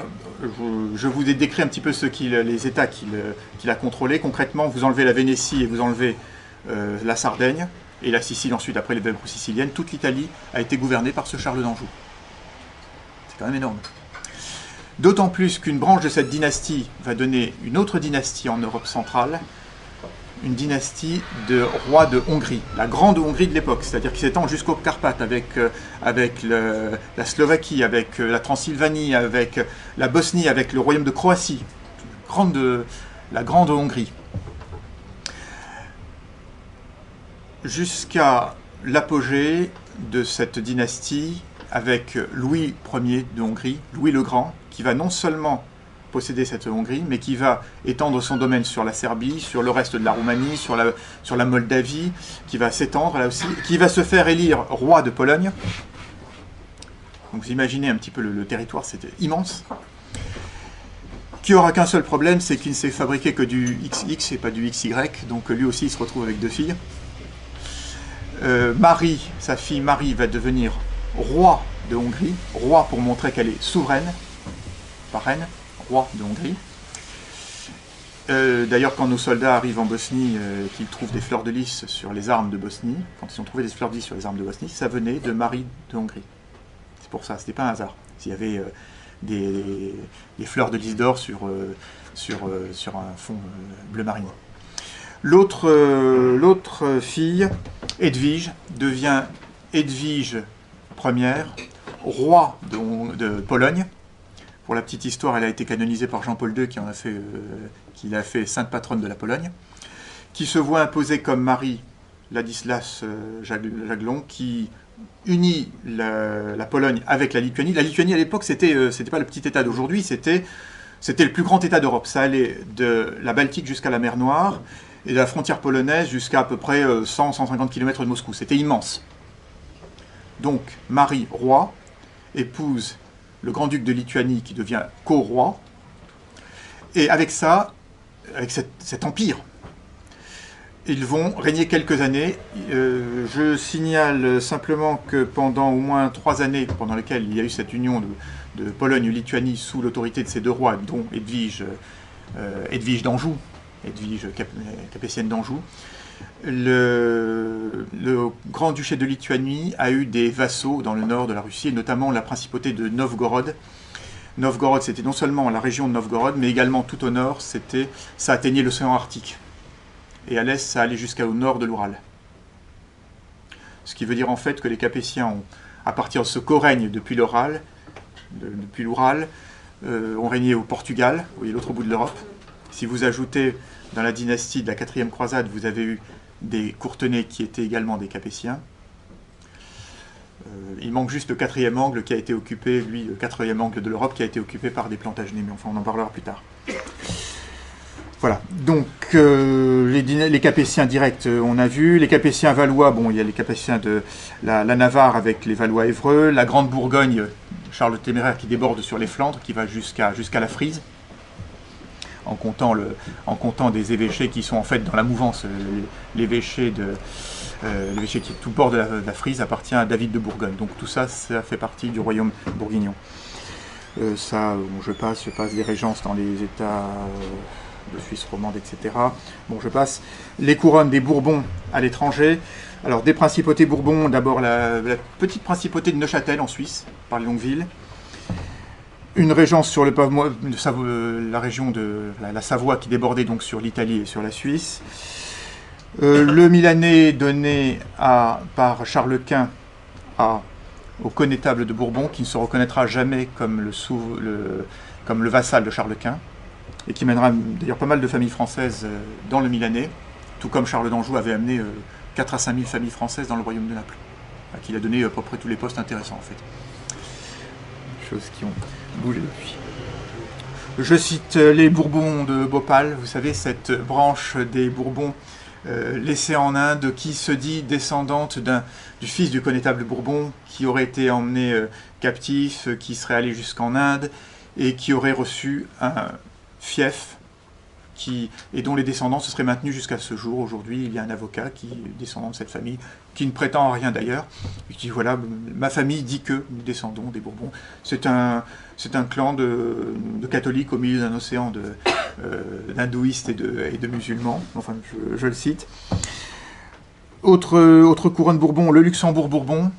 B: Je vous ai décrit un petit peu les États qu'il a contrôlés. Concrètement, vous enlevez la Vénétie et vous enlevez la Sardaigne, et la Sicile ensuite, après les vêpres siciliennes. Toute l'Italie a été gouvernée par ce Charles d'Anjou. C'est quand même énorme. D'autant plus qu'une branche de cette dynastie va donner une autre dynastie en Europe centrale, une dynastie de rois de Hongrie, la grande Hongrie de l'époque, c'est-à-dire qui s'étend jusqu'aux Carpates, avec la Slovaquie, avec la Transylvanie, avec la Bosnie, avec le royaume de Croatie, la grande Hongrie. Jusqu'à l'apogée de cette dynastie avec Louis Ier de Hongrie, Louis le Grand, qui va non seulement posséder cette Hongrie, mais qui va étendre son domaine sur la Serbie, sur le reste de la Roumanie, sur la Moldavie, qui va s'étendre là aussi, qui va se faire élire roi de Pologne. Donc vous imaginez un petit peu le territoire, c'était immense. Qui aura qu'un seul problème, c'est qu'il ne s'est fabriqué que du XX et pas du XY, donc lui aussi il se retrouve avec 2 filles. Sa fille Marie va devenir roi de Hongrie, roi pour montrer qu'elle est souveraine, pas reine, roi de Hongrie. D'ailleurs, quand nos soldats arrivent en Bosnie, qu'ils trouvent des fleurs de lys sur les armes de Bosnie, quand ils ont trouvé des fleurs de lys sur les armes de Bosnie, ça venait de Marie de Hongrie. C'est pour ça, c'était pas un hasard. S'il y avait des fleurs de lys d'or sur un fond bleu marine. L'autre fille, Edwige, devient Edwige Ier, roi de Pologne. Pour la petite histoire, elle a été canonisée par Jean-Paul II, qui l'a fait sainte patronne de la Pologne, qui se voit imposer comme mari Ladislas Jagiellon, qui unit la Pologne avec la Lituanie. La Lituanie, à l'époque, c'était pas le petit État d'aujourd'hui, c'était le plus grand État d'Europe. Ça allait de la Baltique jusqu'à la mer Noire, et de la frontière polonaise jusqu'à peu près 100-150 km de Moscou. C'était immense. Donc, Marie, roi, épouse le grand-duc de Lituanie qui devient co-roi, et avec ça, avec cet empire, ils vont régner quelques années. Je signale simplement que pendant au moins 3 années, pendant lesquelles il y a eu cette union de Pologne-Lituanie sous l'autorité de ces 2 rois, dont Edwige d'Anjou, Edwige capétienne d'Anjou, le grand-duché de Lituanie a eu des vassaux dans le nord de la Russie, et notamment la principauté de Novgorod. Novgorod, c'était non seulement la région de Novgorod, mais également tout au nord, ça atteignait l'océan Arctique. Et à l'est, ça allait jusqu'au nord de l'Oural. Ce qui veut dire en fait que les Capétiens, à partir de ce co-règne depuis l'Oural, ont régné au Portugal, vous voyez l'autre bout de l'Europe. Si vous ajoutez dans la dynastie de la 4e croisade, vous avez eu des Courtenay qui étaient également des Capétiens. Il manque juste le 4e angle qui a été occupé, lui, le 4e angle de l'Europe qui a été occupé par des Plantagenets, mais enfin on en parlera plus tard. Voilà, donc les Capétiens directs, on a vu. Les Capétiens valois, bon, il y a les Capétiens de la Navarre avec les Valois évreux, la Grande Bourgogne, Charles le Téméraire qui déborde sur les Flandres, qui va jusqu'à la Frise. en comptant des évêchés qui sont en fait dans la mouvance. L'évêché qui est tout bord de la Frise appartient à David de Bourgogne. Donc tout ça, ça fait partie du royaume bourguignon. Je passe des régences dans les États de Suisse romande, etc. Bon, je passe. Les couronnes des Bourbons à l'étranger. Alors, des principautés Bourbons, d'abord la petite principauté de Neuchâtel en Suisse, par Longueville. Une régence sur la région de la Savoie qui débordait donc sur l'Italie et sur la Suisse. Le Milanais donné par Charles Quint au connétable de Bourbon, qui ne se reconnaîtra jamais comme le vassal de Charles Quint, et qui mènera d'ailleurs pas mal de familles françaises dans le Milanais, tout comme Charles d'Anjou avait amené 4 à 5 000 familles françaises dans le royaume de Naples, à qui il a donné à peu près tous les postes intéressants en fait. Choses qui ont bougé depuis. Je cite les Bourbons de Bhopal, vous savez, cette branche des Bourbons laissée en Inde, qui se dit descendante du fils du connétable Bourbon, qui aurait été emmené captif, qui serait allé jusqu'en Inde, et qui aurait reçu un fief, et dont les descendants se seraient maintenus jusqu'à ce jour. Aujourd'hui, il y a un avocat qui est descendant de cette famille, qui ne prétend à rien d'ailleurs, et qui dit voilà, ma famille dit que nous descendons des Bourbons. C'est un clan de catholiques au milieu d'un océan d'hindouistes et de musulmans, enfin je le cite. Autre couronne Bourbon, le Luxembourg-Bourbon,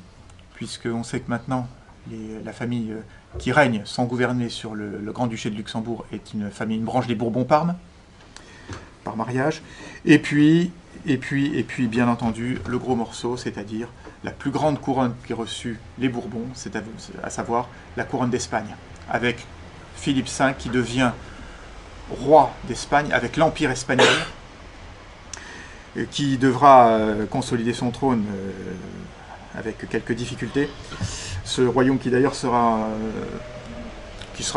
B: puisqu'on sait que maintenant la famille qui règne sans gouverner sur le Grand-Duché de Luxembourg est une branche des Bourbons-Parme, par mariage. Et puis, bien entendu, le gros morceau, c'est-à-dire la plus grande couronne qu'aient reçue les Bourbons, c'est à savoir la couronne d'Espagne, avec Philippe V qui devient roi d'Espagne, avec l'Empire espagnol, qui devra consolider son trône avec quelques difficultés. Ce royaume qui d'ailleurs sera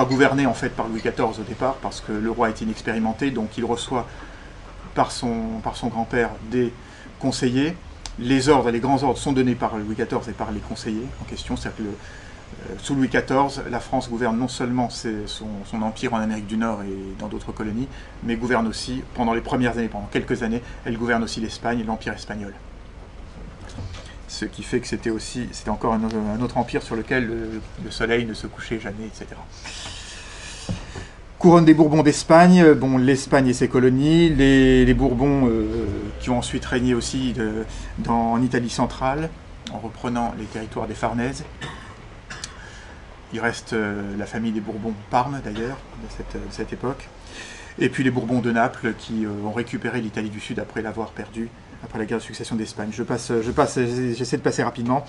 B: gouverné en fait par Louis XIV au départ, parce que le roi est inexpérimenté, donc il reçoit par son grand-père des conseillers. Les grands ordres sont donnés par Louis XIV et par les conseillers en question. C'est-à-dire que sous Louis XIV, la France gouverne non seulement son empire en Amérique du Nord et dans d'autres colonies, mais gouverne aussi, pendant les premières années, pendant quelques années, elle gouverne aussi l'Espagne et l'Empire espagnol. Ce qui fait que c'était encore un autre empire sur lequel le soleil ne se couchait jamais, etc. Couronne des Bourbons d'Espagne, bon, l'Espagne et ses colonies, les Bourbons qui ont ensuite régné aussi en Italie centrale, en reprenant les territoires des Farnèses. Il reste la famille des Bourbons-Parme d'ailleurs, de cette époque. Et puis les Bourbons de Naples qui ont récupéré l'Italie du Sud après l'avoir perdue, après la guerre de succession d'Espagne. J'essaie de passer rapidement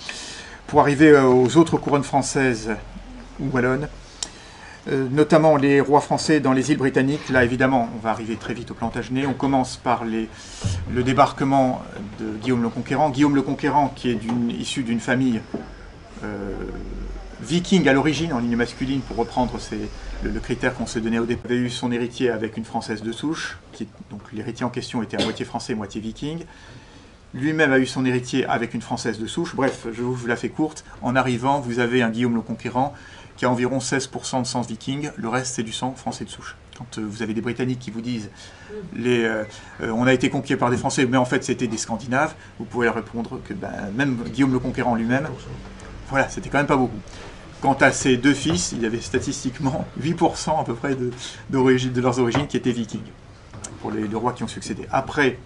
B: pour arriver aux autres couronnes françaises ou wallonnes. Notamment les rois français dans les îles britanniques. Là, évidemment, on va arriver très vite au Plantagenet. On commence par le débarquement de Guillaume le Conquérant. Guillaume le Conquérant, qui est issu d'une famille viking à l'origine, en ligne masculine, pour reprendre le critère qu'on s'est donné au départ, avait eu son héritier avec une Française de souche. Donc l'héritier en question était à moitié français, moitié viking. Lui-même a eu son héritier avec une Française de souche. Bref, je vous la fais courte. En arrivant, vous avez un Guillaume le Conquérant qui a environ 16% de sang viking, le reste c'est du sang français de souche. Quand vous avez des Britanniques qui vous disent on a été conquis par des Français, mais en fait c'était des Scandinaves, vous pouvez leur répondre que même Guillaume le Conquérant lui-même, voilà, c'était quand même pas beaucoup. Quant à ses deux fils, il y avait statistiquement 8% à peu près de leurs origines qui étaient vikings, pour les rois qui ont succédé. Après,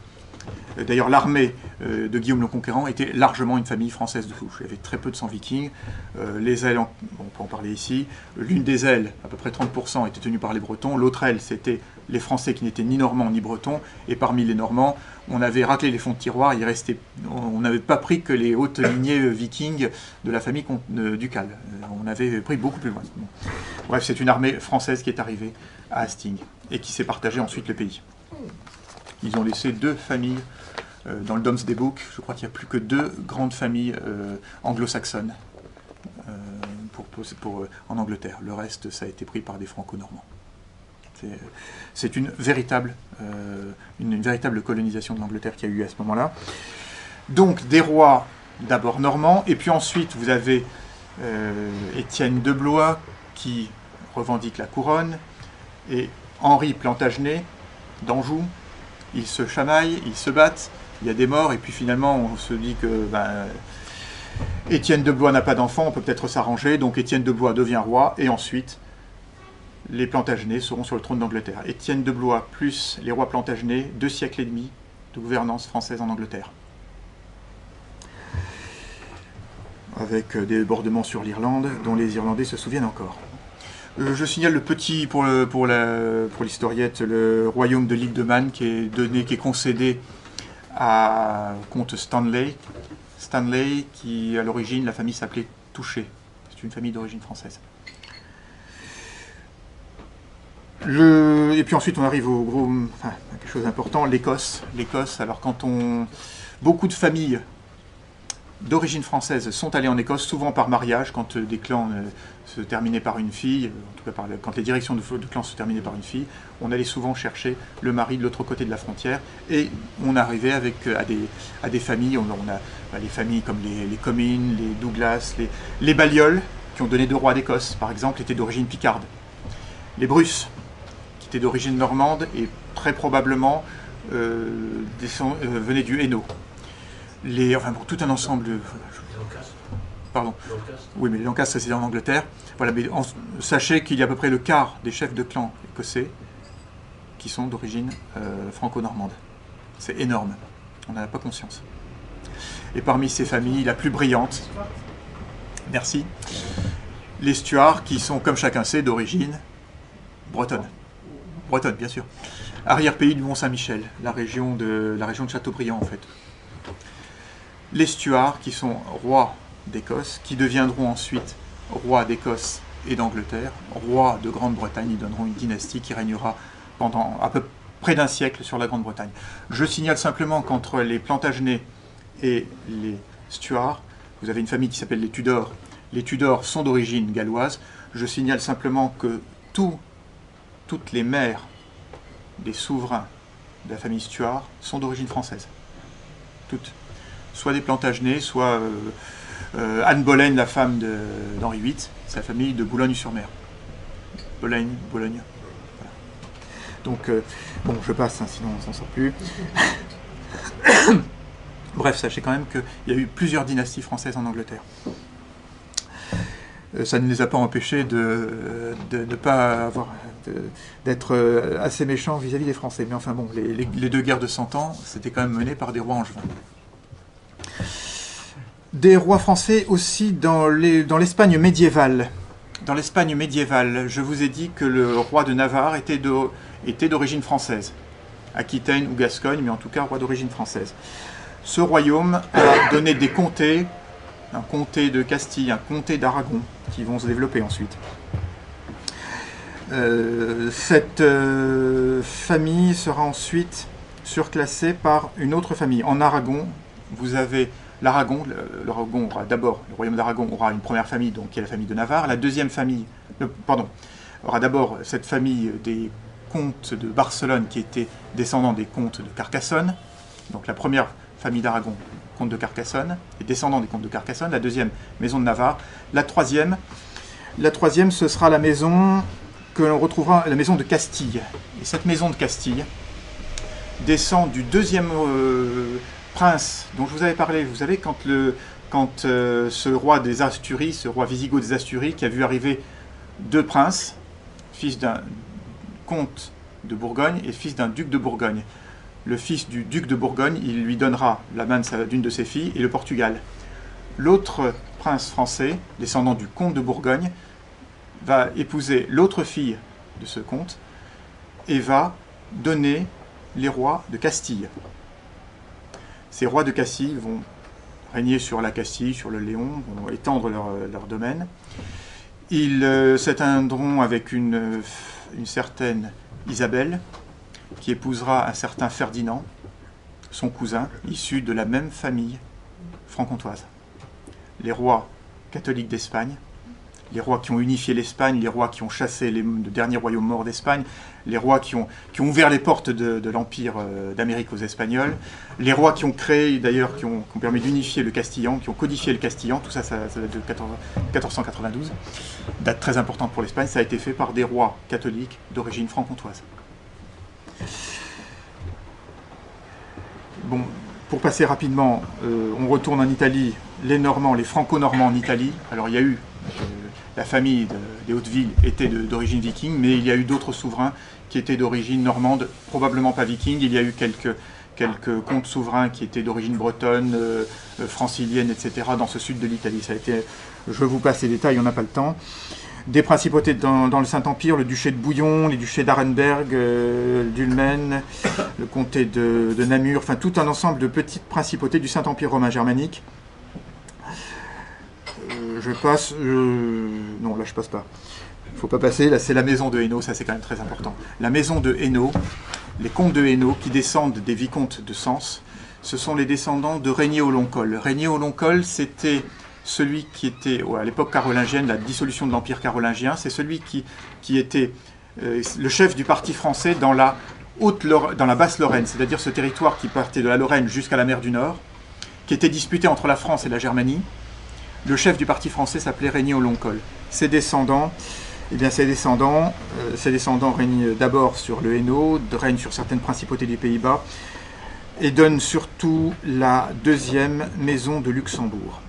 B: d'ailleurs, l'armée de Guillaume le Conquérant était largement une famille française de souche. Il y avait très peu de sang viking. Les ailes, on peut en parler ici. L'une des ailes, à peu près 30%, était tenue par les Bretons. L'autre aile, c'était les Français qui n'étaient ni Normands ni Bretons. Et parmi les Normands, on avait raclé les fonds de tiroir. On n'avait pas pris que les hautes lignées vikings de la famille ducale. On avait pris beaucoup plus loin. Bref, c'est une armée française qui est arrivée à Hastings et qui s'est partagée ensuite le pays. Ils ont laissé 2 familles dans le Domesday Book. Je crois qu'il n'y a plus que 2 grandes familles anglo-saxonnes en Angleterre. Le reste, ça a été pris par des franco-normands. C'est une véritable colonisation de l'Angleterre qui a eu lieu à ce moment-là. Donc des rois d'abord normands, et puis ensuite vous avez Étienne de Blois qui revendique la couronne, et Henri Plantagenet d'Anjou, ils se chamaillent, ils se battent, il y a des morts, et puis finalement on se dit que Étienne de Blois n'a pas d'enfant, on peut peut-être s'arranger, donc Étienne de Blois devient roi, et ensuite les Plantagenets seront sur le trône d'Angleterre. Étienne de Blois plus les rois Plantagenets, 2 siècles et demi de gouvernance française en Angleterre. Avec des débordements sur l'Irlande, dont les Irlandais se souviennent encore. Je signale le petit, pour l'historiette, le royaume de l'île de Man, qui est concédé à comte Stanley. Stanley, qui à l'origine, la famille s'appelait Touché. C'est une famille d'origine française. Et puis ensuite, on arrive au gros, quelque chose d'important, l'Écosse. L'Écosse, alors beaucoup de familles d'origine française sont allées en Écosse, souvent par mariage, quand des clans se terminaient par une fille, en tout cas quand les directions de clans se terminaient par une fille, on allait souvent chercher le mari de l'autre côté de la frontière, et on arrivait à des familles, on a les familles comme les Comyn, les Douglas, les Balliol, qui ont donné 2 rois d'Écosse, par exemple, étaient d'origine picarde. Les Bruce, qui étaient d'origine normande, et très probablement venaient du Hainaut. Tout un ensemble de... Pardon. Oui, mais les Lancastres, c'est en Angleterre. Voilà, mais sachez qu'il y a à peu près le quart des chefs de clan écossais qui sont d'origine franco-normande. C'est énorme. On n'en a pas conscience. Et parmi ces familles, la plus brillante, merci, les Stuarts, qui sont, comme chacun sait, d'origine bretonne. Bretonne, bien sûr. Arrière-pays du Mont-Saint-Michel, la région de Châteaubriand, en fait. Les Stuarts, qui sont rois d'Écosse, qui deviendront ensuite rois d'Écosse et d'Angleterre, rois de Grande-Bretagne, ils donneront une dynastie qui régnera pendant à peu près d'un siècle sur la Grande-Bretagne. Je signale simplement qu'entre les Plantagenets et les Stuarts, vous avez une famille qui s'appelle les Tudors. Les Tudors sont d'origine galloise. Je signale simplement que toutes les mères des souverains de la famille Stuart sont d'origine française. Toutes. Soit des Plantagenets, soit Anne Boleyn, la femme d'Henri VIII, c'est la famille de Boulogne-sur-Mer. Bologne. Voilà. Donc, bon, je passe, hein, sinon on ne s'en sort plus. Bref, sachez quand même qu'il y a eu plusieurs dynasties françaises en Angleterre. Ça ne les a pas empêchés de ne pas avoir... d'être assez méchants vis-à-vis des Français. Mais enfin bon, les 2 guerres de 100 ans, c'était quand même mené par des rois angevins. Des rois français aussi dans l'Espagne médiévale. Dans l'Espagne médiévale, je vous ai dit que le roi de Navarre était d'origine française. Aquitaine ou Gascogne, mais en tout cas roi d'origine française. Ce royaume a donné des comtés, un comté de Castille, un comté d'Aragon, qui vont se développer ensuite. Cette famille sera ensuite surclassée par une autre famille. En Aragon, vous avez l'Aragon. L'Aragon aura d'abord, le royaume d'Aragon aura une première famille, donc qui est la famille de Navarre. La deuxième famille, aura d'abord cette famille des comtes de Barcelone qui étaient descendants des comtes de Carcassonne. Donc la première famille d'Aragon, comte de Carcassonne, et descendant des comtes de Carcassonne. La deuxième, maison de Navarre. La troisième, ce sera la maison que l'on retrouvera, la maison de Castille. Et cette maison de Castille descend du deuxième prince dont je vous avais parlé. Vous savez, quand ce roi des Asturies, ce roi wisigoth des Asturies, qui a vu arriver 2 princes, fils d'un comte de Bourgogne et fils d'un duc de Bourgogne. Le fils du duc de Bourgogne, il lui donnera la main d'une de ses filles et le Portugal. L'autre prince français, descendant du comte de Bourgogne, va épouser l'autre fille de ce comte et va donner les rois de Castille. Ces rois de Castille vont régner sur la Castille, sur le Léon, vont étendre leur domaine. Ils s'éteindront avec une certaine Isabelle, qui épousera un certain Ferdinand, son cousin, issu de la même famille franc-comtoise. Les rois catholiques d'Espagne les rois qui ont unifié l'Espagne, les rois qui ont chassé le dernier royaume mort d'Espagne, les rois qui ont ouvert les portes de l'Empire d'Amérique aux Espagnols, les rois qui ont créé, d'ailleurs, qui ont permis d'unifier le castillan, qui ont codifié le castillan, tout ça, ça date de 1492, date très importante pour l'Espagne, ça a été fait par des rois catholiques d'origine franc-comtoise. Bon, pour passer rapidement, on retourne en Italie, les Normands, les Franco-Normands en Italie. Alors il y a eu, la famille des Hautes-Villes était d'origine viking, mais il y a eu d'autres souverains qui étaient d'origine normande, probablement pas viking. Il y a eu quelques comtes souverains qui étaient d'origine bretonne, francilienne, etc. dans ce sud de l'Italie. Ça a été, je vous passe les détails, on n'a pas le temps. Des principautés dans le Saint-Empire, le duché de Bouillon, les duchés d'Arenberg, d'Ulmen, le comté de Namur, enfin tout un ensemble de petites principautés du Saint-Empire romain germanique. Je passe... non, là je passe pas. Il ne faut pas passer, là c'est la maison de Hainaut, ça c'est quand même très important. La maison de Hainaut, les comtes de Hainaut qui descendent des vicomtes de Sens, ce sont les descendants de Régnier au Long-Col. Régnier au Long-Col, c'était celui qui était, à l'époque carolingienne, la dissolution de l'Empire carolingien, c'est celui qui était le chef du parti français dans la Basse-Lorraine, c'est-à-dire ce territoire qui partait de la Lorraine jusqu'à la mer du Nord, qui était disputé entre la France et la Germanie. Le chef du parti français s'appelait Régnier au Long-Col. Ses descendants règnent d'abord sur le Hainaut, règnent sur certaines principautés des Pays-Bas, et donnent surtout la deuxième maison de Luxembourg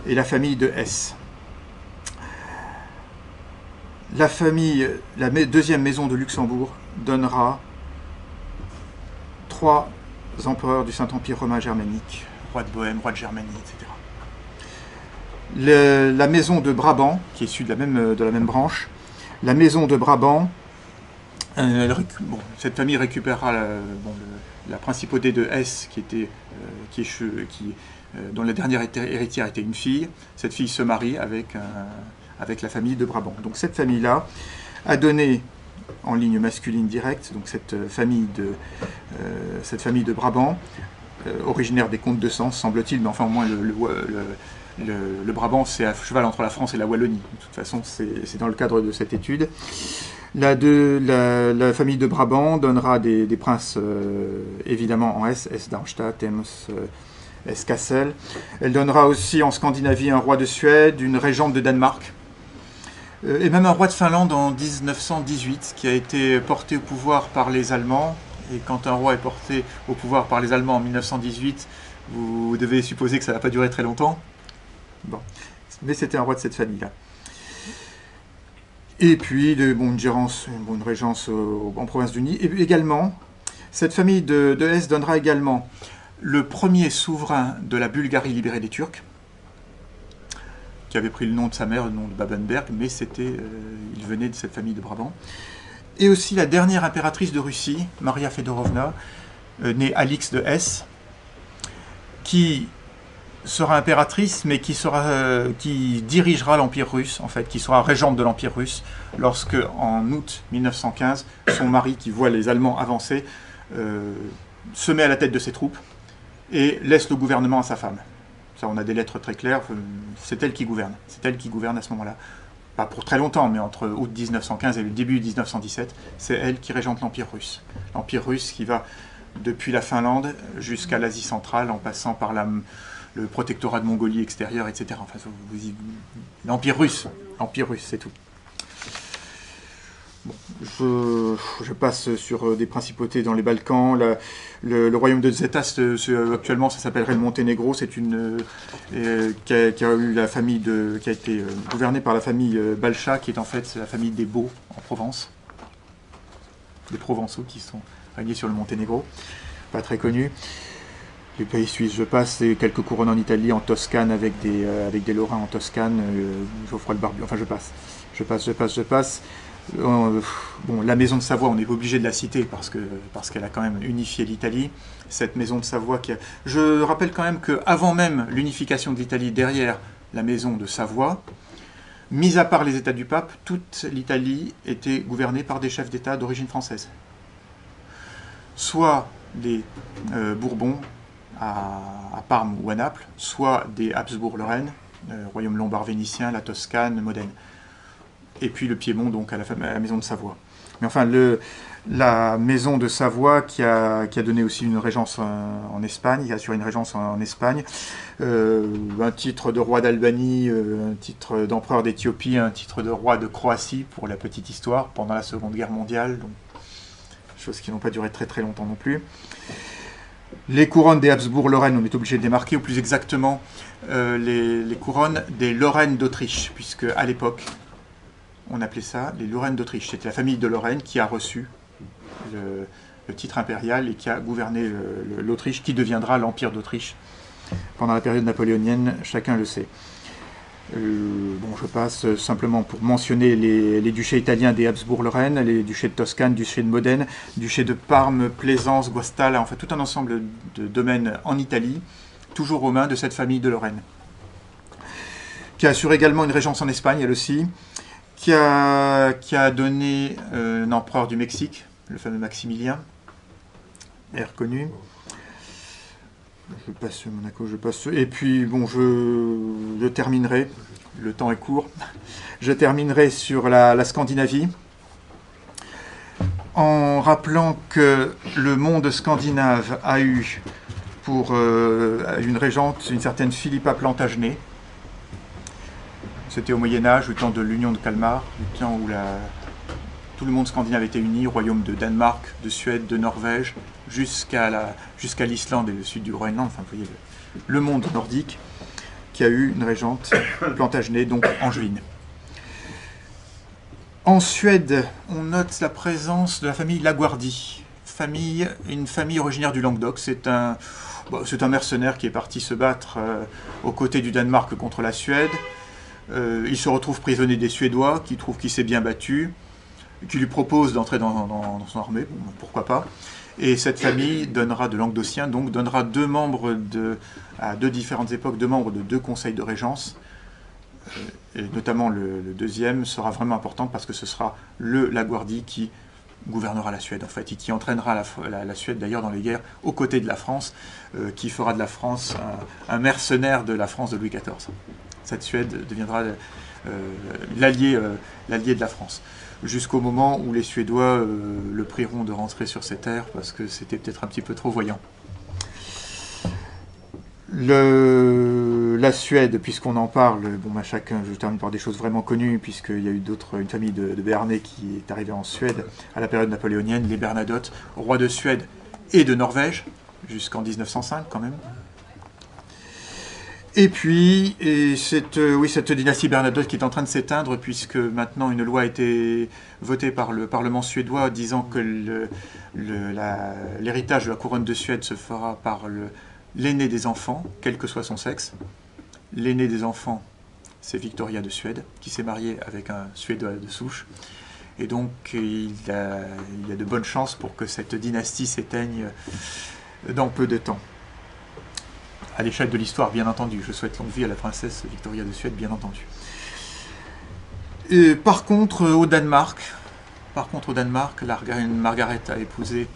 B: et la famille de Hesse. La deuxième maison de Luxembourg donnera 3 empereurs du Saint-Empire romain germanique, roi de Bohême, roi de Germanie, etc. La maison de Brabant, qui est issue de la même branche, la maison de Brabant, cette famille récupérera la principauté de Hesse, dont la dernière héritière était une fille. Cette fille se marie avec la famille de Brabant. Donc cette famille-là a donné, en ligne masculine directe, donc cette famille de Brabant, originaire des comtes de Sens, semble-t-il, mais enfin au moins le Brabant, c'est à cheval entre la France et la Wallonie. De toute façon, c'est dans le cadre de cette étude. La famille de Brabant donnera des princes, évidemment, en Hesse Darmstadt, Ems, Hesse-Kassel. Elle donnera aussi en Scandinavie un roi de Suède, une régente de Danemark, et même un roi de Finlande en 1918, qui a été porté au pouvoir par les Allemands. Et quand un roi est porté au pouvoir par les Allemands en 1918, vous devez supposer que ça n'a pas duré très longtemps. Bon. Mais c'était un roi de cette famille-là. Et puis, une régence en province du Nid. Et également, cette famille de Hesse donnera également le premier souverain de la Bulgarie libérée des Turcs, qui avait pris le nom de sa mère, le nom de Babenberg, mais il venait de cette famille de Brabant. Et aussi la dernière impératrice de Russie, Maria Fedorovna, née Alix de Hesse, qui sera impératrice, mais qui dirigera l'Empire russe, en fait, qui sera régente de l'Empire russe, lorsque, en août 1915, son mari, qui voit les Allemands avancer, se met à la tête de ses troupes et laisse le gouvernement à sa femme. Ça, on a des lettres très claires, c'est elle qui gouverne. C'est elle qui gouverne à ce moment-là. Pas pour très longtemps, mais entre août 1915 et le début 1917, c'est elle qui régente l'Empire russe. L'Empire russe qui va depuis la Finlande jusqu'à l'Asie centrale, en passant par le protectorat de Mongolie extérieure, etc. Enfin, l'Empire russe, c'est tout. Bon, je passe sur des principautés dans les Balkans. Le royaume de Zeta, actuellement, ça s'appellerait le Monténégro. C'est qui a eu qui a été gouvernée par la famille Balcha, qui est en fait la famille des Baux en Provence, des Provençaux qui sont régnés sur le Monténégro, pas très connu. Les pays suisses, je passe, et quelques couronnes en Italie, en Toscane, avec des Lorrains en Toscane, Geoffroy le Barbu, enfin je passe. Bon, la maison de Savoie, on n'est pas obligé de la citer parce qu'elle a quand même unifié l'Italie. Cette maison de Savoie je rappelle quand même qu'avant même l'unification de l'Italie, derrière la maison de Savoie, mis à part les États du pape, toute l'Italie était gouvernée par des chefs d'État d'origine française. Soit des Bourbons à Parme ou à Naples, soit des Habsbourg-Lorraine, royaume lombard vénitien, la Toscane, Modène. Et puis le Piémont, donc à la maison de Savoie. Mais enfin, la maison de Savoie qui a donné aussi une régence en Espagne, qui a assuré une régence en Espagne, un titre de roi d'Albanie, un titre d'empereur d'Éthiopie, un titre de roi de Croatie, pour la petite histoire, pendant la Seconde Guerre mondiale, donc, choses qui n'ont pas duré très très longtemps non plus. Les couronnes des Habsbourg-Lorraine, on est obligé de les marquer, ou plus exactement, les couronnes des Lorraine d'Autriche, puisque à l'époque, on appelait ça les Lorraine d'Autriche. C'était la famille de Lorraine qui a reçu le titre impérial et qui a gouverné l'Autriche, qui deviendra l'Empire d'Autriche pendant la période napoléonienne, chacun le sait. Bon, je passe simplement pour mentionner les duchés italiens des Habsbourg-Lorraine, les duchés de Toscane, duché de Modène, duché de Parme, Plaisance, Guastalla, enfin tout un ensemble de domaines en Italie, toujours aux mains de cette famille de Lorraine, qui assure également une régence en Espagne, elle aussi, qui a donné un empereur du Mexique, le fameux Maximilien, est reconnu. Je passe Monaco, je passe... Et puis, bon, je terminerai, le temps est court, je terminerai sur la Scandinavie, en rappelant que le monde scandinave a eu pour une régente une certaine Philippa Plantagenet. C'était au Moyen-Âge, au temps de l'Union de Kalmar, du temps où tout le monde scandinave était uni, royaume de Danemark, de Suède, de Norvège, jusqu'à l'Islande et le sud du Groenland, enfin vous voyez le monde nordique, qui a eu une régente, Plantagenet, donc angevine. En Suède, on note la présence de la famille Laguardi, une famille originaire du Languedoc. C'est un mercenaire qui est parti se battre aux côtés du Danemark contre la Suède. Il se retrouve prisonnier des Suédois, qui trouvent qu'il s'est bien battu, qui lui propose d'entrer dans son armée, bon, pourquoi pas. Et cette famille donnera, de Languedociens, donc donnera deux membres à deux différentes époques, deux membres de deux conseils de régence. Et notamment le deuxième sera vraiment important parce que ce sera le Laguardi qui gouvernera la Suède, en fait, et qui entraînera la Suède d'ailleurs dans les guerres aux côtés de la France, qui fera de la France un mercenaire de la France de Louis XIV. Cette Suède deviendra l'allié de la France, jusqu'au moment où les Suédois le prieront de rentrer sur ses terres, parce que c'était peut-être un petit peu trop voyant. La Suède, puisqu'on en parle, bon, chacun, je termine par des choses vraiment connues, puisqu'il y a eu une famille de Béarnais qui est arrivée en Suède à la période napoléonienne, les Bernadotte, rois de Suède et de Norvège, jusqu'en 1905 quand même. Et puis, cette dynastie Bernadotte qui est en train de s'éteindre, puisque maintenant une loi a été votée par le Parlement suédois disant que l'héritage de la couronne de Suède se fera par l'aîné des enfants, quel que soit son sexe. L'aîné des enfants, c'est Victoria de Suède, qui s'est mariée avec un Suédois de souche. Et donc, il y a de bonnes chances pour que cette dynastie s'éteigne dans peu de temps. À l'échelle de l'histoire, bien entendu. Je souhaite longue vie à la princesse Victoria de Suède, bien entendu. Et par contre, au Danemark, la reine Margaret a épousé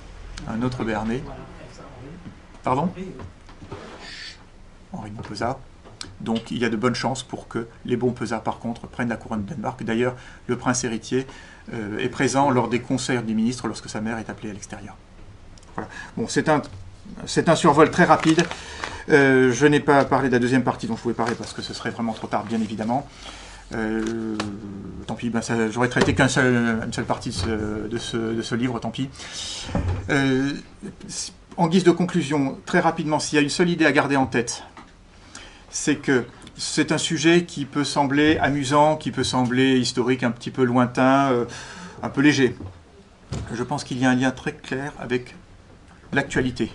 B: un autre Béarnais. Pardon ? Henri de Pesat. Donc il y a de bonnes chances pour que les bons Pesat, par contre, prennent la couronne de Danemark. D'ailleurs, le prince héritier est présent lors des conseils des ministres lorsque sa mère est appelée à l'extérieur. Voilà. Bon, c'est un survol très rapide. Je n'ai pas parlé de la deuxième partie dont je pouvais parler parce que ce serait vraiment trop tard, bien évidemment. Tant pis, j'aurais traité qu'une seule partie de ce livre, tant pis. En guise de conclusion, très rapidement, s'il y a une seule idée à garder en tête, c'est que c'est un sujet qui peut sembler amusant, qui peut sembler historique, un petit peu lointain, un peu léger. Je pense qu'il y a un lien très clair avec l'actualité.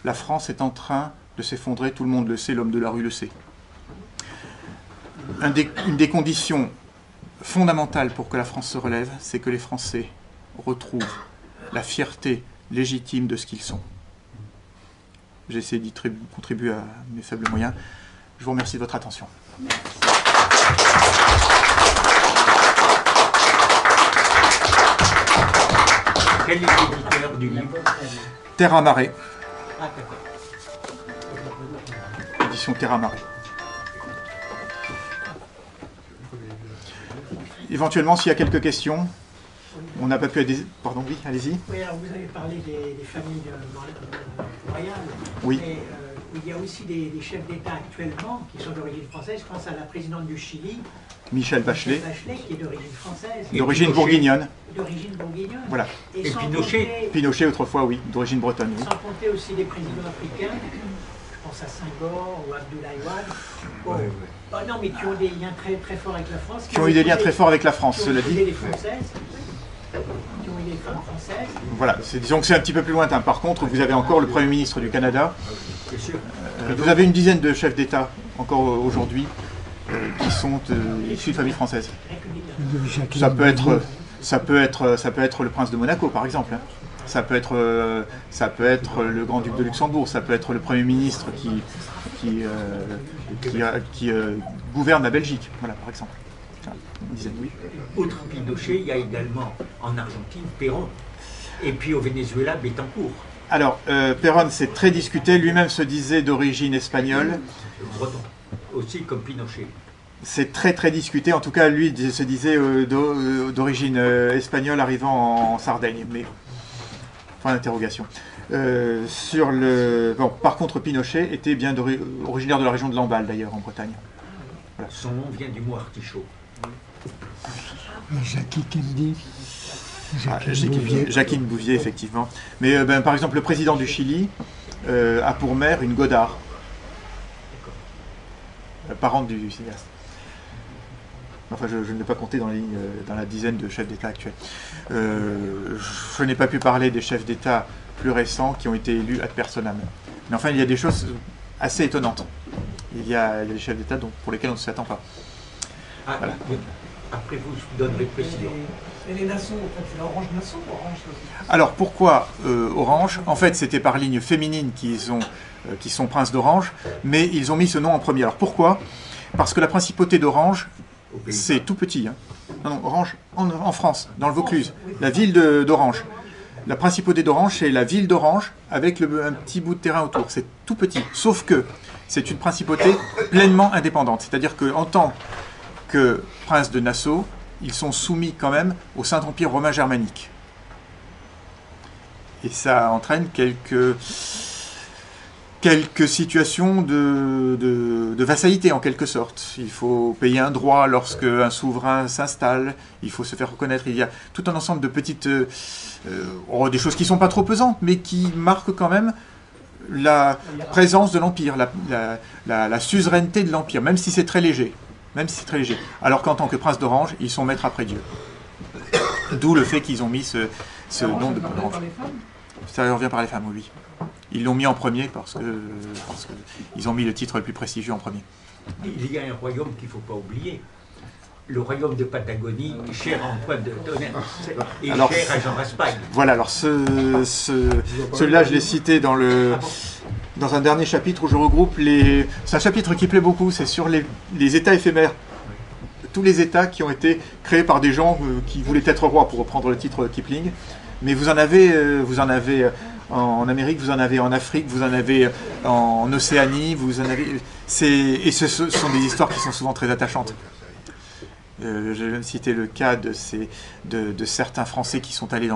B: La France est en train de s'effondrer, tout le monde le sait, l'homme de la rue le sait. Une des conditions fondamentales pour que la France se relève, c'est que les Français retrouvent la fierté légitime de ce qu'ils sont. J'ai essayé d'y contribuer à mes faibles moyens. Je vous remercie de votre attention.
C: Quel est l'éditeur du livre ?
B: Terre Marée. Édition Terre Marée. éventuellement, s'il y a quelques questions, on n'a pas pu... Pardon, oui, allez-y.
D: Oui, alors vous avez parlé des familles royales.
B: Oui.
D: Mais il y a aussi des chefs d'État actuellement qui sont d'origine française. Je pense à la présidente du Chili,
B: Michel Bachelet,
D: qui est d'origine française.
B: d'origine bourguignonne.
D: D'origine bourguignonne.
B: Voilà.
C: Et Pinochet.
B: Pinochet, autrefois, oui, d'origine bretonne. Oui.
D: Sans compter aussi des présidents africains. Je pense à Senghor ou Abdoulaye Wade. Bon.
C: Ouais, ouais.
D: Oh, non, mais qui ont des liens très, très forts avec la France.
B: Qui ont eu des liens très forts avec la France, cela dit.
D: Les Françaises. Qui ont eu des femmes françaises.
B: Voilà, disons que c'est un petit peu plus lointain. Par contre, vous avez encore le Premier ministre du Canada.
C: C'est sûr.
B: Vous avez une dizaine de chefs d'État, encore aujourd'hui, qui sont issus de familles françaises. Ça peut être le prince de Monaco, par exemple. Hein. Ça peut être le grand-duc de Luxembourg. Ça peut être le Premier ministre qui gouverne la Belgique, voilà, par exemple. Enfin, une dizaine, oui.
C: Outre Pinochet, il y a également en Argentine Perón. Et puis au Venezuela, Betancourt.
B: Alors, Perón, c'est très discuté. Lui-même se disait d'origine espagnole.
C: Breton. Aussi comme Pinochet.
B: C'est très très discuté. En tout cas, lui se disait d'origine espagnole arrivant en Sardaigne. Mais, point d'interrogation. Par contre, Pinochet était bien originaire de la région de Lamballe, d'ailleurs, en Bretagne. Voilà.
C: Son nom vient du mot artichaut.
A: Jackie Kennedy.
B: Jacquine Bouvier, effectivement. Mais par exemple, le président du Chili a pour mère une Godard, parente du cinéaste. Enfin, je ne l'ai pas compté dans la dizaine de chefs d'État actuels. Je n'ai pas pu parler des chefs d'État plus récents qui ont été élus ad personam. Mais enfin, il y a des choses assez étonnantes. Il y a des chefs d'État pour lesquels on ne s'attend pas.
C: Ah, voilà. Après vous, je donnerai précision.
D: Et les Nassau, en fait, c'est Orange Nassau ou Orange
B: Alors pourquoi Orange? En fait, c'était par ligne féminine qui sont princes d'Orange, mais ils ont mis ce nom en premier. Alors pourquoi? Parce que la principauté d'Orange, c'est tout petit. Hein. Non, Orange, en France, dans le Vaucluse, la ville d'Orange. La principauté d'Orange, c'est la ville d'Orange avec un petit bout de terrain autour. C'est tout petit, sauf que c'est une principauté pleinement indépendante. C'est-à-dire qu'en tant que prince de Nassau, ils sont soumis quand même au Saint-Empire romain germanique. Et ça entraîne quelques situations de vassalité en quelque sorte. Il faut payer un droit lorsque un souverain s'installe, il faut se faire reconnaître. Il y a tout un ensemble de petites... des choses qui ne sont pas trop pesantes, mais qui marquent quand même la présence de l'Empire, la suzeraineté de l'Empire, même si c'est très léger. Alors qu'en tant que prince d'Orange, ils sont maîtres après Dieu. D'où le fait qu'ils ont mis ce nom de d'Orange. Ça revient par les femmes, oui. Ils l'ont mis en premier parce que ils ont mis le titre le plus prestigieux en premier.
C: Il y a un royaume qu'il ne faut pas oublier. Le royaume de Patagonie, cher à Antoine de Tonnerre et
B: alors,
C: cher à Jean Raspail.
B: Voilà, alors celui-là, je l'ai cité dans un dernier chapitre où je regroupe c'est un chapitre qui plaît beaucoup, c'est sur les États éphémères. Tous les États qui ont été créés par des gens qui voulaient être rois, pour reprendre le titre de Kipling. Mais vous en avez en Amérique, vous en avez en Afrique, vous en avez en Océanie, vous en avez... Et ce sont des histoires qui sont souvent très attachantes. Je viens de citer le cas de certains Français qui sont allés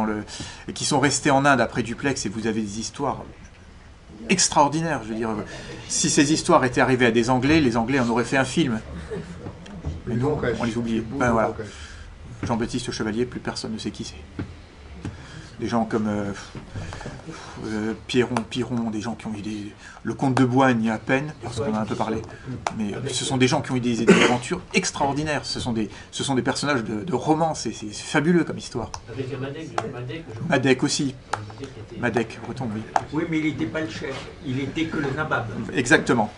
B: qui sont restés en Inde après Duplex, et vous avez des histoires extraordinaires. Je veux dire, si ces histoires étaient arrivées à des Anglais, les Anglais en auraient fait un film. Mais nous, on les oubliait. Ben voilà. Jean-Baptiste Chevalier, plus personne ne sait qui c'est. Des gens comme Piron, des gens qui ont eu le comte de Boigne à peine, parce qu'on en a un peu parlé, mais ce sont des gens qui ont eu des aventures extraordinaires, ce sont des personnages de romans, c'est fabuleux comme histoire.
E: Avec
B: Madec aussi. Madec, breton, oui.
C: Oui, mais il n'était pas le chef, il était que le nabab.
B: Exactement,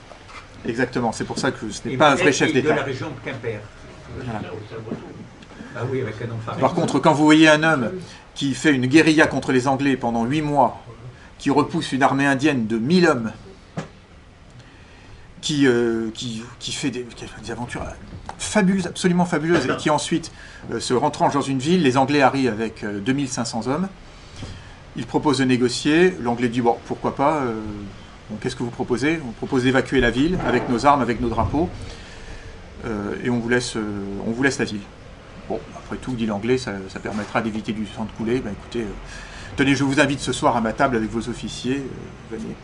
B: c'est pour ça que ce n'est pas un vrai chef d'État.
C: De la région de Quimper.
B: Voilà.
C: Ah oui, avec un nom pareil.
B: Par contre, quand vous voyez un homme qui fait une guérilla contre les Anglais pendant 8 mois, qui repousse une armée indienne de 1000 hommes, qui fait des aventures fabuleuses, absolument fabuleuses, et qui ensuite se retranche dans une ville, les Anglais arrivent avec 2500 hommes, ils proposent de négocier, l'Anglais dit bon, pourquoi pas, bon, qu'est-ce que vous proposez? On propose d'évacuer la ville avec nos armes, avec nos drapeaux, et on vous laisse la ville. Bon, après tout, dit l'anglais, ça permettra d'éviter du sang de couler. Ben, écoutez, tenez, je vous invite ce soir à ma table avec vos officiers, venez.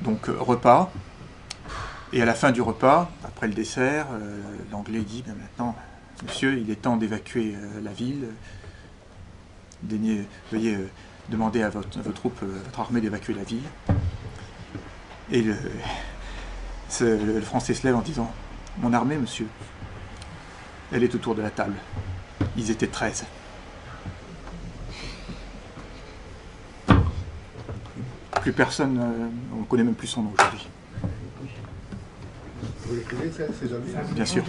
B: Donc, repas. Et à la fin du repas, après le dessert, l'anglais dit, ben, maintenant, monsieur, il est temps d'évacuer la ville. Veuillez demander à votre troupe, votre armée d'évacuer la ville. Et le Français se lève en disant, mon armée, monsieur, elle est autour de la table. Ils étaient 13. Plus personne, on ne connaît même plus son nom aujourd'hui.
E: Vous l'écrivez, ces amis?
B: Bien sûr.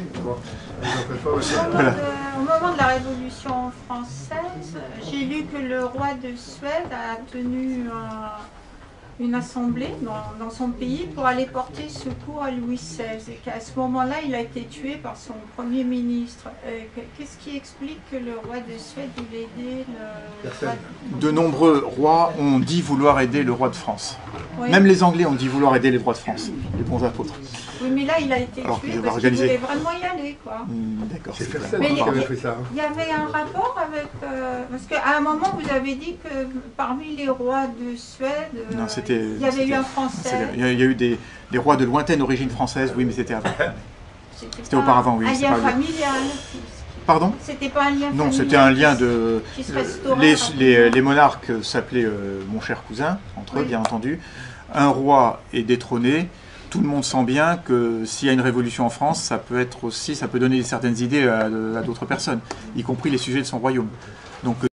E: Voilà.
F: Au moment de la Révolution française, j'ai lu que le roi de Suède a tenu une assemblée dans son pays pour aller porter secours à Louis XVI et qu'à ce moment-là, il a été tué par son premier ministre. Qu'est-ce qui explique que le roi de Suède voulait aider le roi
B: De nombreux rois ont dit vouloir aider le roi de France.
F: Oui.
B: Même les Anglais ont dit vouloir aider les rois de France, les bons apôtres.
F: Oui, mais là, il a été
B: Alors
F: tué
B: qu'il
F: parce qu'il voulait vraiment y aller, quoi.
B: D'accord.
E: C'est
B: c'est
E: Fersen
F: Mais
E: qui
F: il y a-
E: avait fait ça.
F: Il y avait un rapport avec... parce qu'à un moment, vous avez dit que parmi les rois de Suède,
B: Non,
F: il y avait eu un Français.
B: Il y a eu des rois de lointaine origine française, oui, mais c'était avant. C'était
F: pas
B: auparavant, oui,
F: Un
B: c'est
F: lien
B: pas vrai.
F: familial.
B: Pardon?
F: C'était pas un lien
B: Non,
F: familial.
B: c'était un lien de...
F: qui se restaurait
B: Les monarques s'appelaient mon cher cousin, entre eux,
F: Oui.
B: bien entendu. Un roi est détrôné. Tout le monde sent bien que s'il y a une révolution en France, ça peut donner certaines idées à d'autres personnes, y compris les sujets de son royaume. Donc